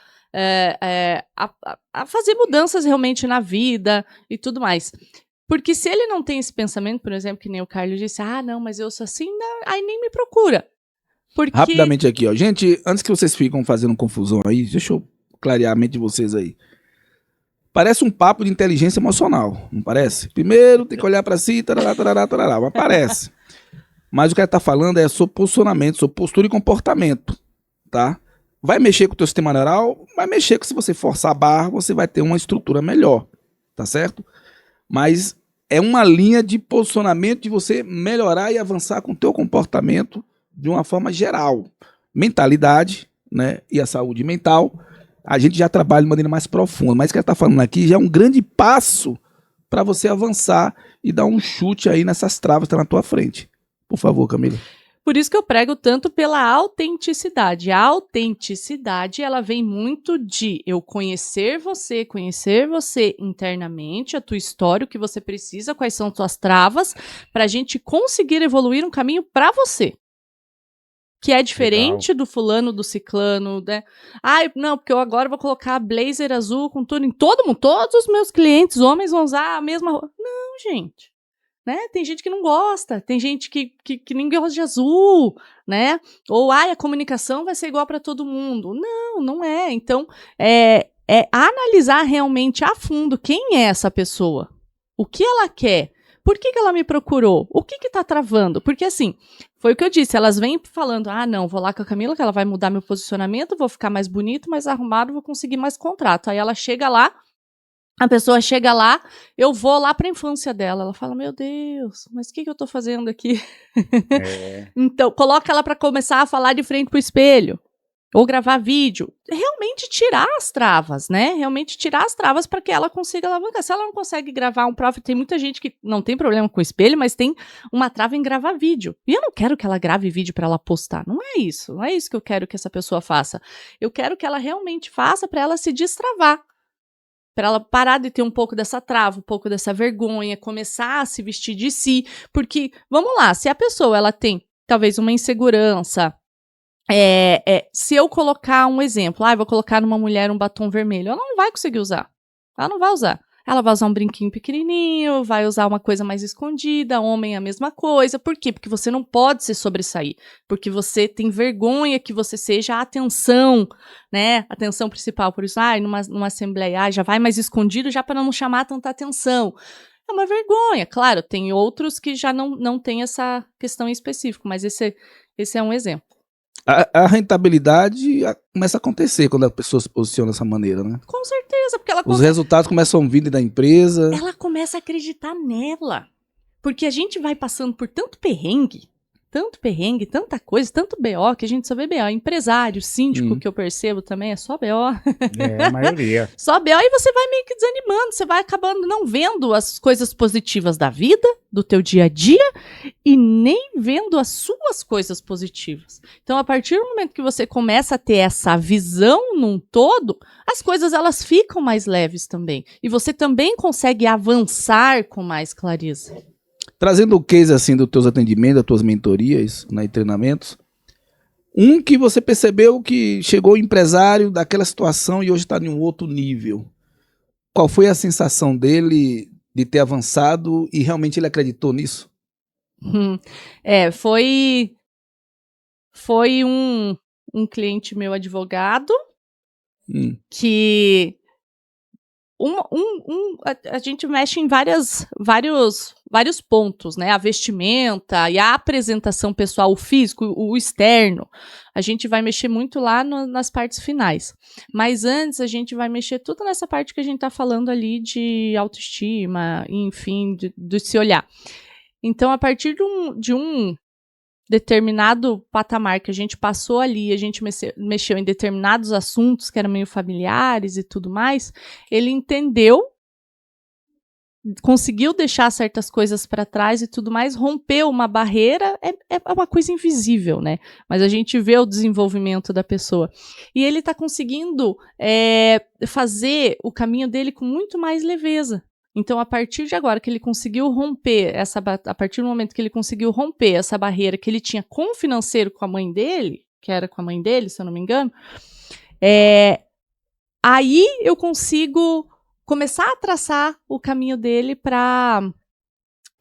fazer mudanças realmente na vida e tudo mais. Porque se ele não tem esse pensamento, por exemplo, que nem o Carlos disse, não, mas eu sou assim, não, aí nem me procura. Porque... Rapidamente aqui, ó. Gente, antes que vocês ficam fazendo confusão aí, deixa eu clarear a mente de vocês aí. Parece um papo de inteligência emocional, não parece? Primeiro tem que olhar pra si, tarará, mas parece. Mas o que ele tá falando é sobre posicionamento, sobre postura e comportamento. tá? Vai mexer com o teu sistema neural, vai mexer que se você forçar a barra, você vai ter uma estrutura melhor, tá certo? Mas é uma linha de posicionamento de você melhorar e avançar com o teu comportamento de uma forma geral. Mentalidade, né, e a saúde mental, a gente já trabalha de maneira mais profunda, mas o que ela está falando aqui já é um grande passo para você avançar e dar um chute aí nessas travas que estão na tua frente. Por favor, Camila. Por isso que eu prego tanto pela autenticidade. A autenticidade, ela vem muito de eu conhecer você internamente, a tua história, o que você precisa, quais são as tuas travas, para a gente conseguir evoluir um caminho para você. Que é diferente do fulano, do ciclano, né? Ai, não, porque eu agora vou colocar blazer azul com tudo em todo mundo. Todos os meus clientes, homens, vão usar a mesma roupa. Não, gente. Né? Tem gente que não gosta, tem gente que nem gosta de azul, né? Ou, a comunicação vai ser igual para todo mundo. Não, não é. Então, é analisar realmente a fundo quem é essa pessoa. O que ela quer? Por que ela me procurou? O que tá travando? Porque, assim, foi o que eu disse, elas vêm falando, não, vou lá com a Camila, que ela vai mudar meu posicionamento, vou ficar mais bonito, mais arrumado, vou conseguir mais contrato. Aí ela chega lá, a pessoa chega lá, eu vou lá para a infância dela. Ela fala, meu Deus, mas o que eu tô fazendo aqui? Então, coloca ela para começar a falar de frente pro espelho. Ou gravar vídeo. Realmente tirar as travas, né? Realmente tirar as travas para que ela consiga alavancar. Se ela não consegue gravar um profit, tem muita gente que não tem problema com o espelho, mas tem uma trava em gravar vídeo. E eu não quero que ela grave vídeo para ela postar. Não é isso. Não é isso que eu quero que essa pessoa faça. Eu quero que ela realmente faça para ela se destravar. Para ela parar de ter um pouco dessa trava, um pouco dessa vergonha, começar a se vestir de si, porque, vamos lá, se a pessoa ela tem talvez uma insegurança, se eu colocar um exemplo, vou colocar numa mulher um batom vermelho, ela não vai conseguir usar, ela não vai usar. Ela vai usar um brinquinho pequenininho, vai usar uma coisa mais escondida, homem a mesma coisa. Por quê? Porque você não pode se sobressair. Porque você tem vergonha que você seja a atenção, né? Atenção principal. Por isso, numa assembleia, já vai mais escondido já para não chamar tanta atenção. É uma vergonha. Claro, tem outros que já não tem essa questão em específico, mas esse é um exemplo. A rentabilidade começa a acontecer quando a pessoa se posiciona dessa maneira, né? Com certeza, porque os resultados começam a vir da empresa. Ela começa a acreditar nela. Porque a gente vai passando por tanto perrengue, tanta coisa, tanto BO, que a gente só vê BO. Empresário, síndico, que eu percebo também, é só BO. A maioria. Só BO, e você vai meio que desanimando, você vai acabando não vendo as coisas positivas da vida, do teu dia a dia, e nem vendo as suas coisas positivas. Então, a partir do momento que você começa a ter essa visão num todo, as coisas elas ficam mais leves também. E você também consegue avançar com mais clareza. Trazendo o case assim dos teus atendimentos, das tuas mentorias, né, e treinamentos, um que você percebeu que chegou o empresário daquela situação e hoje está em um outro nível. Qual foi a sensação dele de ter avançado e realmente ele acreditou nisso? Foi um cliente meu advogado que a gente mexe em vários pontos, né? A vestimenta e a apresentação pessoal, o físico, o externo. A gente vai mexer muito lá nas partes finais. Mas antes, a gente vai mexer tudo nessa parte que a gente tá falando ali de autoestima, enfim, de se olhar. Então, a partir de um determinado patamar que a gente passou ali, a gente mexeu em determinados assuntos que eram meio familiares e tudo mais, ele entendeu, conseguiu deixar certas coisas para trás e tudo mais, rompeu uma barreira, é uma coisa invisível, né? Mas a gente vê o desenvolvimento da pessoa. E ele está conseguindo fazer o caminho dele com muito mais leveza. Então, a partir de agora que ele conseguiu romper a partir do momento que ele conseguiu romper essa barreira que ele tinha com o financeiro com a mãe dele, que era com a mãe dele, se eu não me engano, aí eu consigo começar a traçar o caminho dele para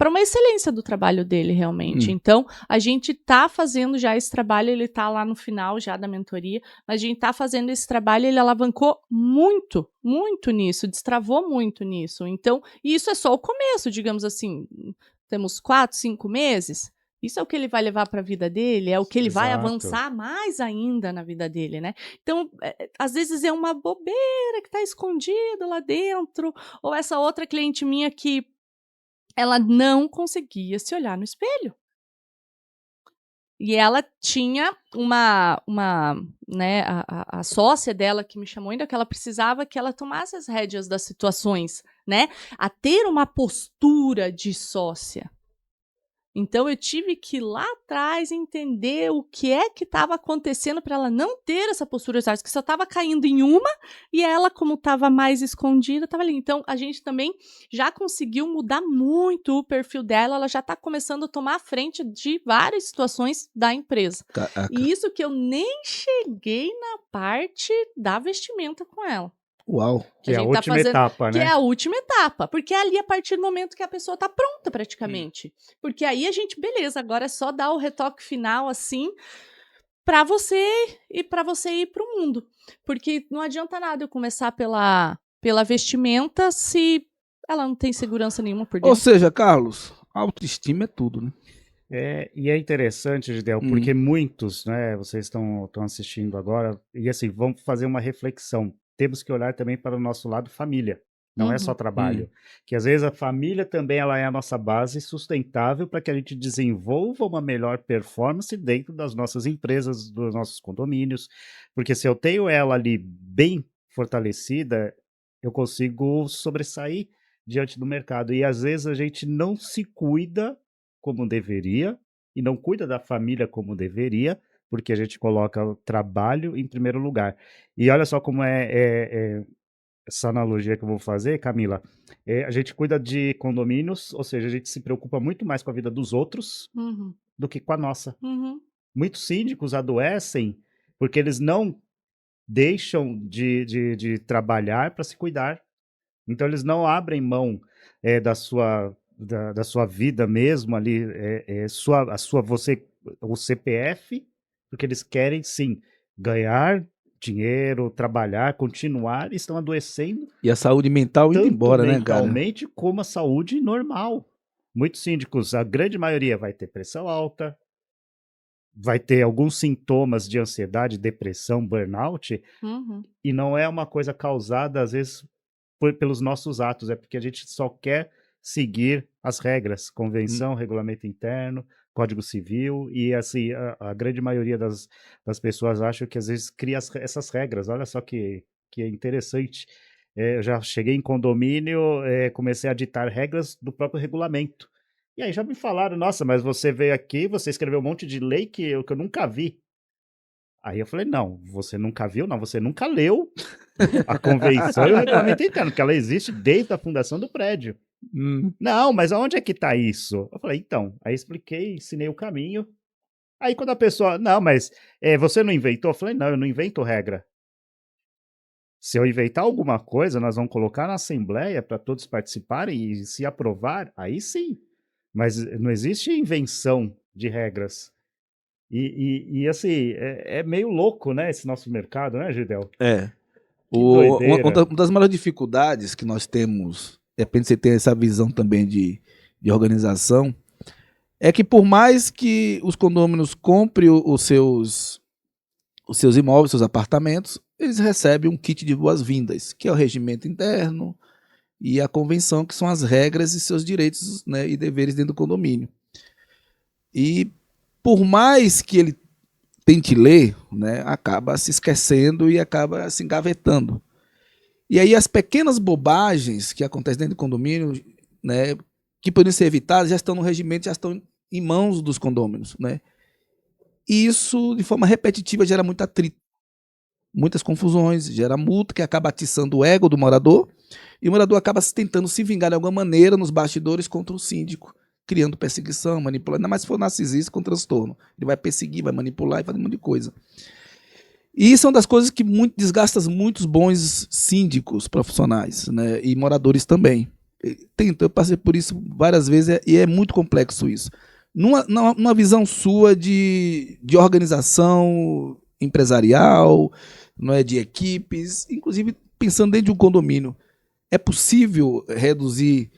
uma excelência do trabalho dele, realmente. Então, a gente tá fazendo já esse trabalho, ele tá lá no final já da mentoria, mas a gente tá fazendo esse trabalho, ele alavancou muito, muito nisso, destravou muito nisso. Então, isso é só o começo, digamos assim, temos 4, 5 meses, Isso é o que ele vai levar para a vida dele? É o que ele vai Exato. avançar mais ainda na vida dele, né? Então, às vezes é uma bobeira que está escondida lá dentro, ou essa outra cliente minha que ela não conseguia se olhar no espelho. E ela tinha né, a sócia dela que me chamou ainda, que ela precisava que ela tomasse as rédeas das situações, né? A ter uma postura de sócia. Então eu tive que ir lá atrás entender o que é que estava acontecendo para ela não ter essa postura de sócia, que só estava caindo em uma e ela, como estava mais escondida, estava ali. Então a gente também já conseguiu mudar muito o perfil dela, ela já está começando a tomar a frente de várias situações da empresa. Caraca. E isso que eu nem cheguei na parte da vestimenta com ela. Uau. Que é a última etapa, Que né? é a última etapa, porque é ali a partir do momento que a pessoa tá pronta praticamente. Porque aí a gente, beleza, agora é só dar o retoque final assim pra você ir pro mundo. Porque não adianta nada eu começar pela vestimenta se ela não tem segurança nenhuma por Ou dentro. seja, Carlos, autoestima é tudo, né? E é interessante, Gideon, porque muitos, né, vocês estão assistindo agora, e assim, vamos fazer uma reflexão. Temos que olhar também para o nosso lado família, não é só trabalho. Que às vezes a família também ela é a nossa base sustentável para que a gente desenvolva uma melhor performance dentro das nossas empresas, dos nossos condomínios, porque se eu tenho ela ali bem fortalecida, eu consigo sobressair diante do mercado. E às vezes a gente não se cuida como deveria, e não cuida da família como deveria, porque a gente coloca o trabalho em primeiro lugar. E olha só como é essa analogia que eu vou fazer, Camila. A gente cuida de condomínios, ou seja, a gente se preocupa muito mais com a vida dos outros do que com a nossa. Muitos síndicos adoecem porque eles não deixam de trabalhar para se cuidar. Então eles não abrem mão da sua vida mesmo ali, o CPF, porque eles querem sim ganhar dinheiro, trabalhar, continuar, e estão adoecendo E a saúde mental indo tanto embora, né, cara? mentalmente como a saúde normal. Muitos síndicos, a grande maioria vai ter pressão alta, vai ter alguns sintomas de ansiedade, depressão, burnout, e não é uma coisa causada, às vezes, pelos nossos atos, é porque a gente só quer seguir as regras, convenção, regulamento interno, Código Civil, e assim, a grande maioria das pessoas acham que às vezes cria essas regras. Olha só que é interessante. Eu já cheguei em condomínio, comecei a ditar regras do próprio regulamento. E aí já me falaram, nossa, mas você veio aqui, você escreveu um monte de lei que eu nunca vi. Aí eu falei, não, você nunca viu? Não, você nunca leu a convenção e o regulamento interno, porque ela existe desde a fundação do prédio. Não, mas aonde é que está isso? Eu falei, então, aí expliquei, ensinei o caminho. Aí quando a pessoa, não, mas você não inventou? Eu falei, não, eu não invento regra. Se eu inventar alguma coisa, nós vamos colocar na assembleia para todos participarem e se aprovar, aí sim. Mas não existe invenção de regras. E assim, é meio louco, né, esse nosso mercado, né, Gidel? Que doideira. Uma das maiores dificuldades que nós temos, depende de você ter essa visão também de organização, é que por mais que os condôminos comprem os seus imóveis, seus apartamentos, eles recebem um kit de boas-vindas, que é o regimento interno e a convenção, que são as regras e seus direitos, né, e deveres dentro do condomínio. E por mais que ele tente ler, né, acaba se esquecendo e acaba se engavetando. E aí as pequenas bobagens que acontecem dentro do condomínio, né, que podem ser evitadas, já estão no regimento, já estão em mãos dos condôminos, né? E isso, de forma repetitiva, gera muito atrito, muitas confusões, gera multa, que acaba atiçando o ego do morador, e o morador acaba tentando se vingar de alguma maneira nos bastidores contra o síndico, criando perseguição, manipulação, ainda mais se for narcisista com transtorno. Ele vai perseguir, vai manipular e fazer um monte de coisa. E isso é uma das coisas que desgasta muitos bons síndicos profissionais, né, e moradores também. Eu passei por isso várias vezes e é muito complexo isso. Numa visão sua de organização empresarial, não é, de equipes, inclusive pensando dentro de um condomínio, é possível reduzir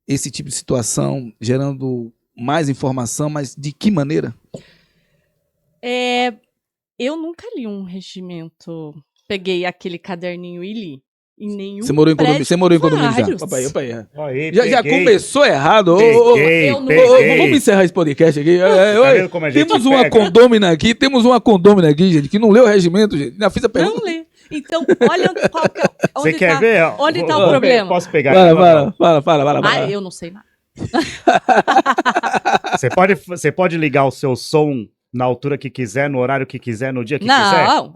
esse tipo de situação, gerando mais informação, mas de que maneira? Eu nunca li um regimento. Peguei aquele caderninho e li. Em nenhum Você morou em condomínio, já? vários. Opa aí. Aí, Já peguei, começou errado. peguei, eu não- peguei. Vamos encerrar esse podcast aqui. Tá vendo como a gente Temos uma pega? condômina aqui, gente, que não leu o regimento, gente. Já fiz a pergunta. Não li. Então, olha qual que é, Você onde quer tá, ver? onde tá Vou- o problema. Posso pegar aqui? Fala. Eu não sei nada. Você pode ligar o seu som na altura que quiser, no horário que quiser, no dia que quiser? Não,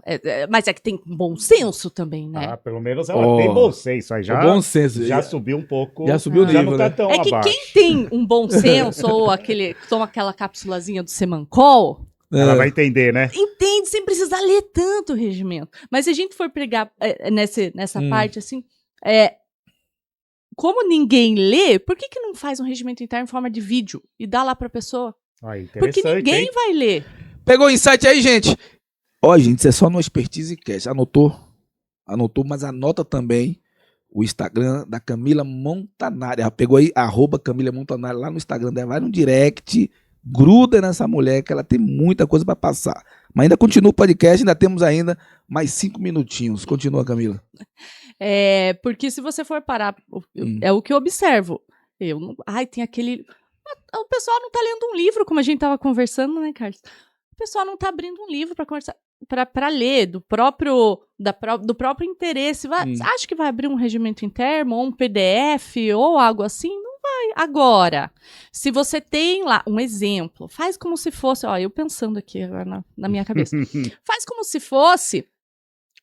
mas é que tem bom senso também, né? Ah, pelo menos ela tem bom senso. Aí já, O bom senso. já subiu um pouco. Já subiu o Já nível, não tá né? tão É que abaixo. quem tem um bom senso ou aquele que toma aquela cápsulazinha do Semancol, Ela vai entender, né? entende sem precisar ler tanto o regimento. Mas se a gente for pregar nessa parte assim, como ninguém lê, por que não faz um regimento interno em forma de vídeo e dá lá pra pessoa? Aí, Porque interessante, ninguém hein? vai ler. Pegou o insight aí, gente? Ó, gente, isso é só no Expertise Cast. Anotou? Anotou, mas anota também o Instagram da Camila Montanari. Ela pegou aí, @Camila Montanari lá no Instagram dela. Vai no direct, gruda nessa mulher que ela tem muita coisa pra passar. Mas ainda continua o podcast, ainda temos ainda mais 5 minutinhos. Continua, Camila. Porque se você for parar, é o que eu observo. Tem aquele... O pessoal não tá lendo um livro, como a gente tava conversando, né, Carlos? O pessoal não tá abrindo um livro para conversar, para ler do próprio interesse. Acha que vai abrir um regimento interno, ou um PDF, ou algo assim? Não vai. Agora, se você tem lá um exemplo, faz como se fosse, eu pensando aqui agora na minha cabeça, faz como se fosse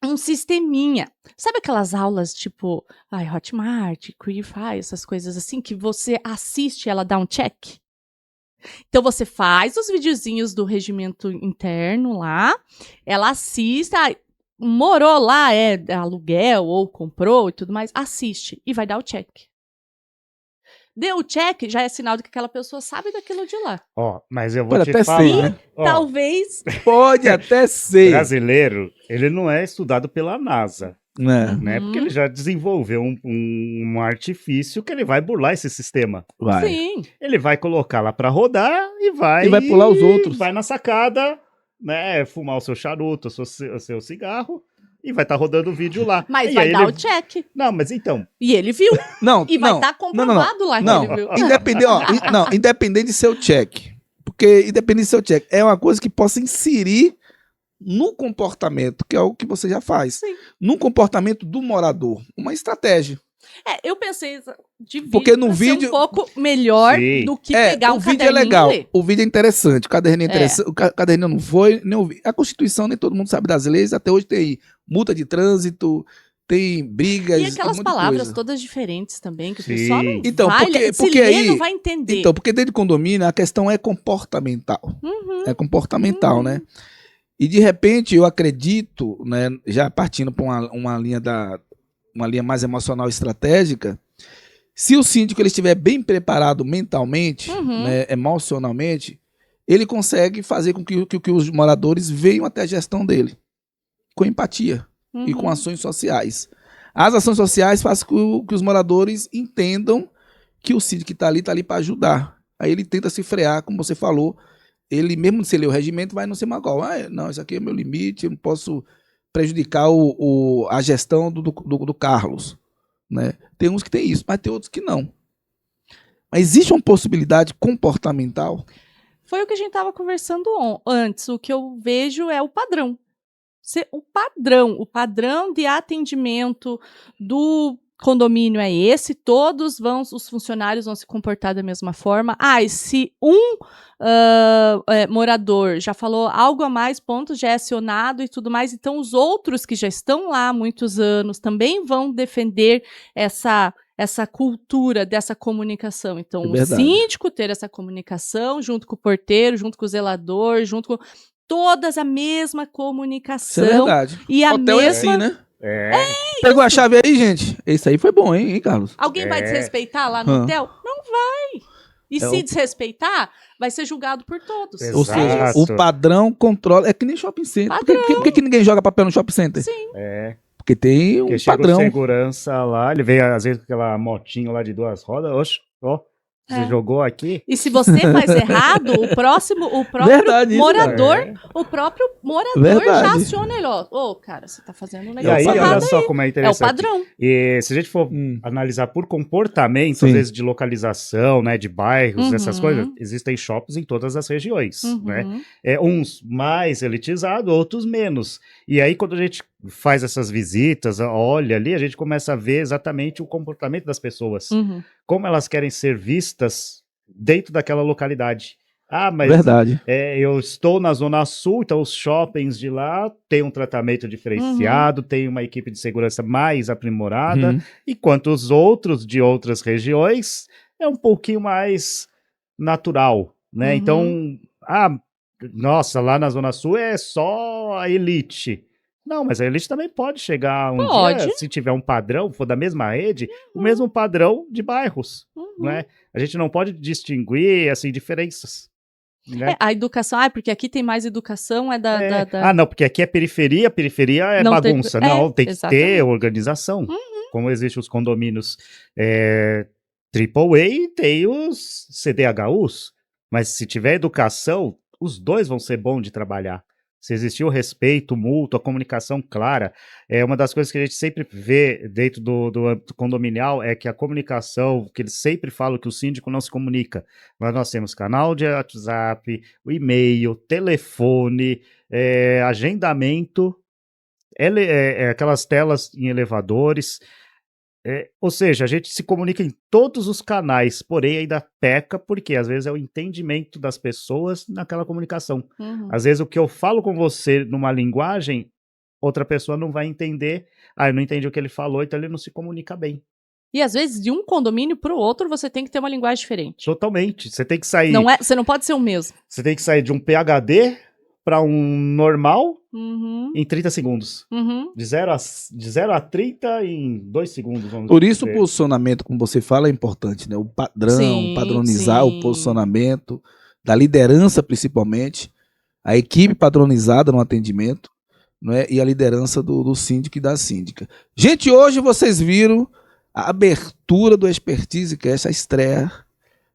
um sisteminha. Sabe aquelas aulas tipo Hotmart, Queerify, essas coisas assim, que você assiste e ela dá um check? Então você faz os videozinhos do regimento interno lá, ela assiste, morou lá, aluguel ou comprou e tudo mais, assiste e vai dar o check. Deu o check, já é sinal de que aquela pessoa sabe daquilo de lá. Mas eu vou Pode te até falar. ser, né? Talvez... Pode até ser. Brasileiro, ele não é estudado pela NASA, Né? né? Porque ele já desenvolveu um artifício que ele vai burlar esse sistema. Vai. Sim. Ele vai colocar lá pra rodar e vai pular os outros. Vai na sacada, né? Fumar o seu charuto, o seu cigarro e vai estar rodando o vídeo lá. Mas E vai aí dar ele... o check. Não, mas então. E ele viu. Não, E vai não. estar comprovado lá que Não, ele viu. independente de seu check. Porque independente de seu check, é uma coisa que possa inserir no comportamento, que é o que você já faz. Sim. No comportamento do morador. Uma estratégia. Eu pensei de vídeo Porque no pra ser vídeo- um pouco melhor Sim. do que pegar o um vídeo é caderninho legal. e ler. O vídeo é interessante. O caderninho é interessante. O caderninho não foi, nem o vídeo. A Constituição, nem todo mundo sabe das leis. Até hoje tem multa de trânsito, tem brigas. E aquelas muita palavras coisa. todas diferentes também, que o Sim. pessoal não Então, vai porque- ler. Se porque ler, aí- não vai entender. Então, porque dentro de condomínio a questão é comportamental. Uhum. É comportamental, né? E de repente eu acredito, né, já partindo para uma linha mais emocional e estratégica, se o síndico ele estiver bem preparado mentalmente, Uhum. né, emocionalmente, ele consegue fazer com que os moradores venham até a gestão dele, com empatia e com Uhum. ações sociais. As ações sociais fazem com que os moradores entendam que o síndico que está ali para ajudar. Aí ele tenta se frear, como você falou. Ele, mesmo se ler o regimento, vai no Semancol. Não, isso aqui é meu limite, eu não posso prejudicar a gestão do Carlos. Né? Tem uns que tem isso, mas tem outros que não. Mas existe uma possibilidade comportamental? Foi o que a gente estava conversando antes. O que eu vejo é o padrão. O padrão de atendimento do condomínio é esse, os funcionários vão se comportar da mesma forma. E se um morador já falou algo a mais, ponto, já é acionado e tudo mais, então os outros que já estão lá há muitos anos também vão defender essa cultura dessa comunicação. Então, o síndico ter essa comunicação junto com o porteiro, junto com o zelador, junto com todas a mesma comunicação. Isso é verdade. E a Hotel mesma... é assim, né? É. Pegou a chave aí, gente? Esse aí foi bom, hein Carlos? Alguém vai desrespeitar lá no hotel? Não vai. E se desrespeitar, vai ser julgado por todos. Exato. Ou seja, o padrão controla. É que nem shopping center. Por que ninguém joga papel no shopping center? Sim. Porque tem um Porque chega padrão. o segurança lá, ele vem às vezes com aquela motinha lá de 2 rodas, ó. Você jogou aqui? E se você faz errado, o próprio Verdade, isso, morador, É. o próprio morador Verdade. já aciona ele, ó. Ô, cara, você tá fazendo um E negócio aí, olha errado só aí. como é É o interessante. padrão. E se a gente for analisar por comportamento, Sim. às vezes de localização, né, de bairros, essas Uhum. coisas, existem shoppings em todas as regiões, né? Uhum. Uns mais elitizados, outros menos. E aí, quando a gente faz essas visitas, olha ali, a gente começa a ver exatamente o comportamento das pessoas. Uhum. Como elas querem ser vistas dentro daquela localidade. Ah, mas Verdade. eu estou na Zona Sul, então os shoppings de lá têm um tratamento diferenciado, tem uma equipe de segurança mais aprimorada, Uhum. enquanto os outros de outras regiões é um pouquinho mais natural, né? Uhum. Então, nossa, lá na Zona Sul é só a elite. Não, mas a elite também pode chegar um Pode. dia, se tiver um padrão, for da mesma rede, o mesmo padrão de bairros, Uhum. né? A gente não pode distinguir, assim, diferenças, né? A educação, porque aqui tem mais educação, Não, porque aqui é periferia é Não tem- bagunça. Não, tem que ter exatamente. organização. Como existem os condomínios AAA e tem os CDHUs. Mas se tiver educação, os dois vão ser bons de trabalhar. Se existir o respeito mútuo, a comunicação clara, uma das coisas que a gente sempre vê dentro do âmbito condominial é que a comunicação, que eles sempre falam que o síndico não se comunica, mas nós temos canal de WhatsApp, o e-mail, telefone, agendamento, aquelas telas em elevadores, ou seja, a gente se comunica em todos os canais, porém ainda peca, porque às vezes é o entendimento das pessoas naquela comunicação. Uhum. Às vezes o que eu falo com você numa linguagem, outra pessoa não vai entender. Eu não entendi o que ele falou, então ele não se comunica bem. E às vezes, de um condomínio para o outro, você tem que ter uma linguagem diferente. Totalmente. Você tem que sair. Você não pode ser o mesmo. Você tem que sair de um PhD para um normal Uhum. em 30 segundos. Uhum. De 0 a 30 em 2 segundos. Vamos Por isso dizer. o posicionamento, como você fala, é importante, né? O padrão, Sim, padronizar sim. o posicionamento, da liderança principalmente, a equipe padronizada no atendimento, né? E a liderança do síndico e da síndica. Gente, hoje vocês viram a abertura do Expertise Cast, a estreia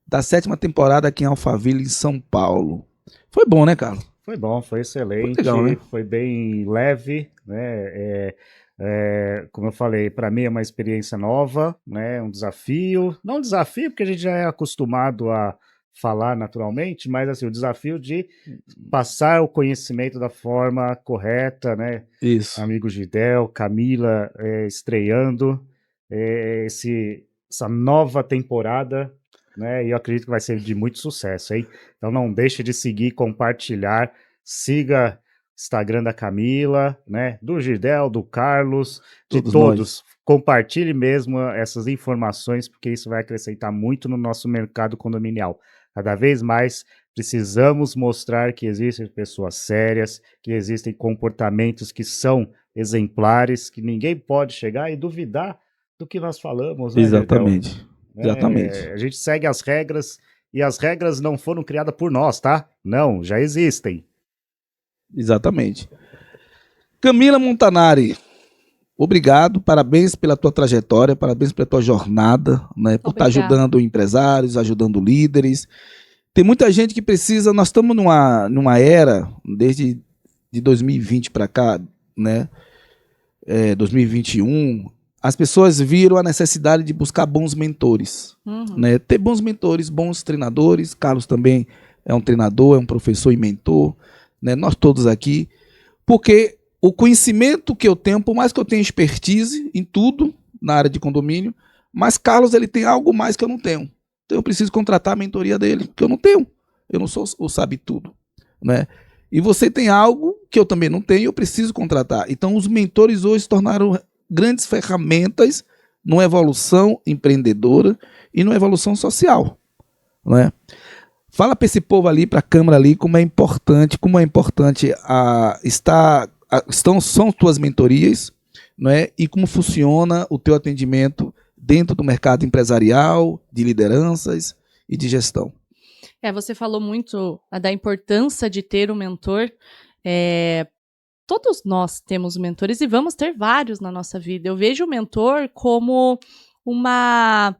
da 7ª temporada aqui em Alphaville, em São Paulo. Foi bom, né, Carlos? Foi bom, foi excelente, Foi legal, né? foi bem leve, né? Como eu falei, para mim é uma experiência nova, né? Um desafio, não um desafio porque a gente já é acostumado a falar naturalmente, mas assim, o desafio de passar o conhecimento da forma correta, né? Isso. Amigo Gidel, Camila estreando essa nova temporada, né? E eu acredito que vai ser de muito sucesso, hein? Então não deixe de seguir, compartilhar, siga o Instagram da Camila, né? Do Gidel, do Carlos, de todos. Compartilhe mesmo essas informações, porque isso vai acrescentar muito no nosso mercado condominial. Cada vez mais precisamos mostrar que existem pessoas sérias, que existem comportamentos que são exemplares, que ninguém pode chegar e duvidar do que nós falamos, né, Exatamente. Gidel? Exatamente. A gente segue as regras e as regras não foram criadas por nós, tá? Não, já existem. Exatamente. Camila Montanari, obrigado, parabéns pela tua trajetória, parabéns pela tua jornada, né, por estar ajudando empresários, ajudando líderes. Tem muita gente que precisa, nós estamos numa era, desde de 2020 para cá, né, 2021, as pessoas viram a necessidade de buscar bons mentores, né? Ter bons mentores, bons treinadores. Carlos também é um treinador, é um professor e mentor, né? Nós todos aqui, porque o conhecimento que eu tenho, por mais que eu tenha expertise em tudo na área de condomínio, mas Carlos ele tem algo mais que eu não tenho. Então eu preciso contratar a mentoria dele, que eu não tenho. Eu não sou o sabe tudo, né? E você tem algo que eu também não tenho, eu preciso contratar. Então os mentores hoje se tornaram grandes ferramentas numa evolução empreendedora e numa evolução social, né? Fala para esse povo ali, para a câmara ali, como é importante são tuas mentorias, né? E como funciona o teu atendimento dentro do mercado empresarial, de lideranças e de gestão. Você falou muito da importância de ter um mentor. Todos nós temos mentores e vamos ter vários na nossa vida. Eu vejo o mentor como uma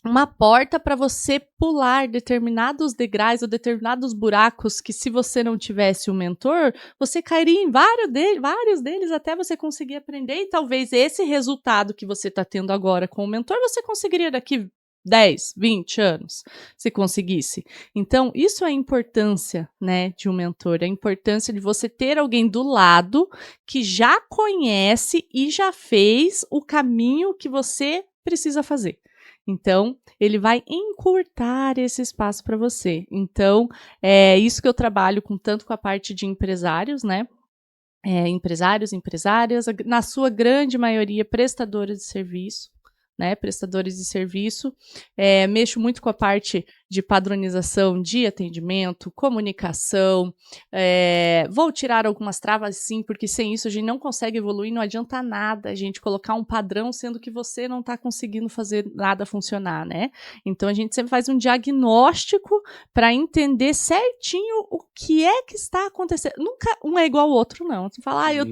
uma porta para você pular determinados degraus ou determinados buracos que, se você não tivesse um mentor, você cairia em vários deles até você conseguir aprender, e talvez esse resultado que você está tendo agora com o mentor, você conseguiria daqui 10, 20 anos, se conseguisse. Então, isso é a importância, né, de um mentor, a importância de você ter alguém do lado que já conhece e já fez o caminho que você precisa fazer. Então, ele vai encurtar esse espaço para você. Então, é isso que eu trabalho tanto com a parte de empresários, né? Empresários, empresárias, na sua grande maioria prestadores de serviço, né? Prestadores de serviço. Mexo muito com a parte de padronização de atendimento, comunicação. Vou tirar algumas travas, sim, porque sem isso a gente não consegue evoluir, não adianta nada a gente colocar um padrão, sendo que você não está conseguindo fazer nada funcionar, né? Então a gente sempre faz um diagnóstico para entender certinho o que é que está acontecendo. Nunca um é igual ao outro, não. Você fala, eu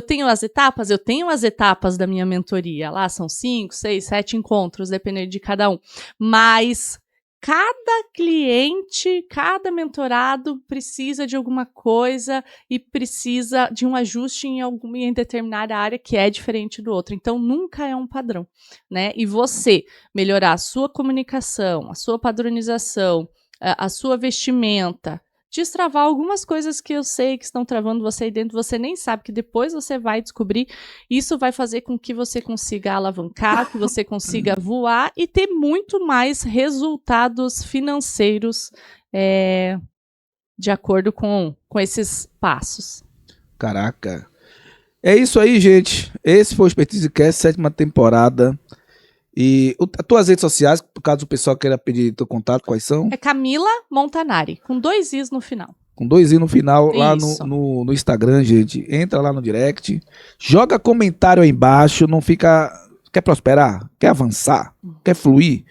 tenho as etapas da minha mentoria. Lá são 5, 6, 7 encontros, dependendo de cada um. Mas cada cliente, cada mentorado precisa de alguma coisa e precisa de um ajuste em determinada área que é diferente do outro. Então, nunca é um padrão, né? E você melhorar a sua comunicação, a sua padronização, a sua vestimenta, destravar algumas coisas que eu sei que estão travando você aí dentro, você nem sabe, que depois você vai descobrir. Isso vai fazer com que você consiga alavancar, que você consiga voar e ter muito mais resultados financeiros de acordo com esses passos. Caraca. É isso aí, gente. Esse foi o Expertise Cast, 7ª temporada. E as tuas redes sociais, por caso o pessoal queira pedir teu contato, quais são? É Camila Montanari, com 2 Is no final. Com 2 I no final, lá Isso. no Instagram, gente. Entra lá no direct. Joga comentário aí embaixo. Não fica... Quer prosperar? Quer avançar? Quer fluir?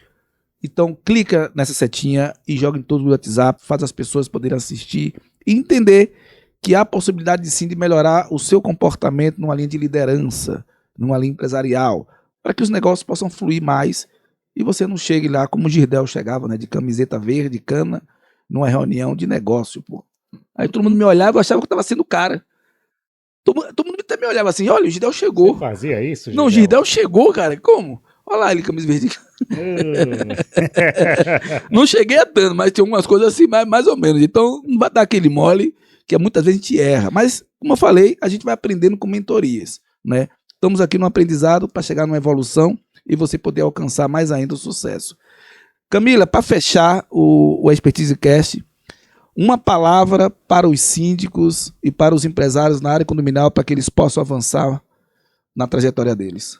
Então, clica nessa setinha e joga em todo o WhatsApp. Faz as pessoas poderem assistir e entender que há possibilidade, sim, de melhorar o seu comportamento numa linha de liderança, numa linha empresarial, para que os negócios possam fluir mais e você não chegue lá como o Girdel chegava, né, de camiseta verde, cana, numa reunião de negócio, pô. Aí todo mundo me olhava e achava que eu estava sendo o cara. Todo mundo até me olhava assim, olha, o Girdel chegou. Você fazia isso, Não, o Girdel chegou, cara, como? Olha lá ele, camisa verde. Não cheguei a tanto, mas tinha umas coisas assim, mais ou menos. Então não vai dar aquele mole, que muitas vezes a gente erra. Mas, como eu falei, a gente vai aprendendo com mentorias, né? Estamos aqui no aprendizado para chegar numa evolução e você poder alcançar mais ainda o sucesso. Camila, para fechar o Expertise Cast, uma palavra para os síndicos e para os empresários na área condominial para que eles possam avançar na trajetória deles.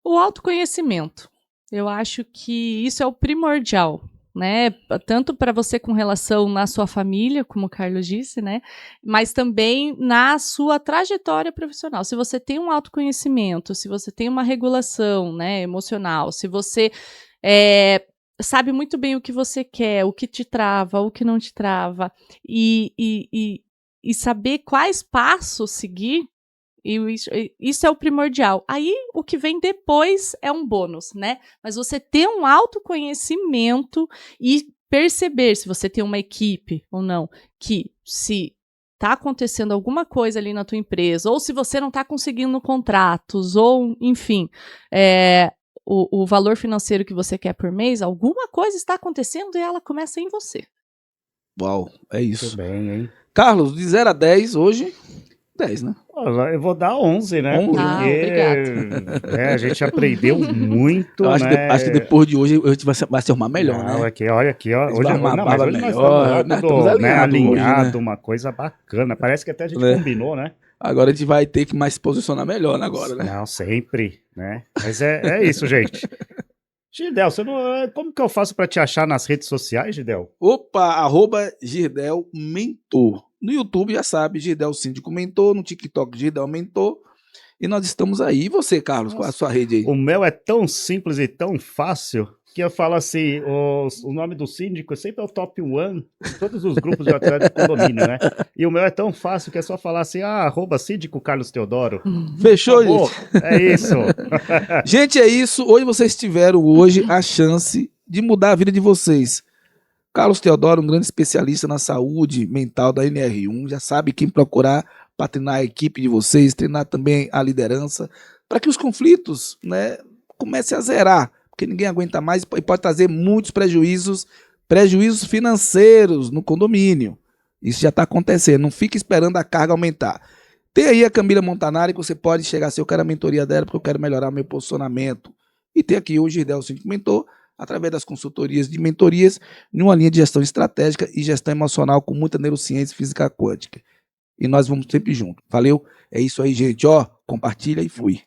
O autoconhecimento. Eu acho que isso é o primordial, né? Tanto para você com relação na sua família, como o Carlos disse, né? Mas também na sua trajetória profissional. Se você tem um autoconhecimento, se você tem uma regulação, né, emocional, se você sabe muito bem o que você quer, o que te trava, o que não te trava, e saber quais passos seguir, isso é o primordial. Aí, o que vem depois é um bônus, né? Mas você ter um autoconhecimento e perceber se você tem uma equipe ou não, que se está acontecendo alguma coisa ali na tua empresa, ou se você não está conseguindo contratos, ou, enfim, o valor financeiro que você quer por mês, alguma coisa está acontecendo e ela começa em você. Uau, é isso. Muito bem, hein? Carlos, de 0 a 10 hoje, 10, né? Eu vou dar 11, né? 11, Porque a gente aprendeu muito, acho que depois de hoje a gente vai se arrumar melhor, não, né? Aqui, olha aqui, ó. Hoje Hoje nós melhor, nós estamos alinhado, hoje, né? uma coisa bacana. Parece que até a gente combinou, né? Agora a gente vai ter que mais se posicionar melhor agora, né? Não, sempre, né? Mas é isso, gente. Girdel, como que eu faço para te achar nas redes sociais, Girdel? Opa, @Girdel Mentor. No YouTube já sabe, Girdel Síndico Mentor, no TikTok Girdel Mentor E nós estamos aí. E você, Carlos, qual é a sua rede aí? O meu é tão simples e tão fácil que eu falo assim, o nome do síndico sempre é o top one em todos os grupos de WhatsApp do condomínio, né? E o meu é tão fácil que é só falar assim, @síndico Carlos Teodoro. Fechou, Acabou. gente? É isso. Gente, é isso. Hoje vocês tiveram hoje a chance de mudar a vida de vocês. Carlos Teodoro, um grande especialista na saúde mental da NR1, já sabe quem procurar para treinar a equipe de vocês, treinar também a liderança, para que os conflitos, né, comecem a zerar, porque ninguém aguenta mais e pode trazer muitos prejuízos financeiros no condomínio. Isso já está acontecendo, não fique esperando a carga aumentar. Tem aí a Camila Montanari, que você pode chegar assim, eu quero a mentoria dela porque eu quero melhorar meu posicionamento. E tem aqui o Girdel, Síndico Mentor, através das consultorias de mentorias, numa linha de gestão estratégica e gestão emocional com muita neurociência e física quântica. E nós vamos sempre juntos. Valeu? É isso aí, gente. Ó, compartilha e fui.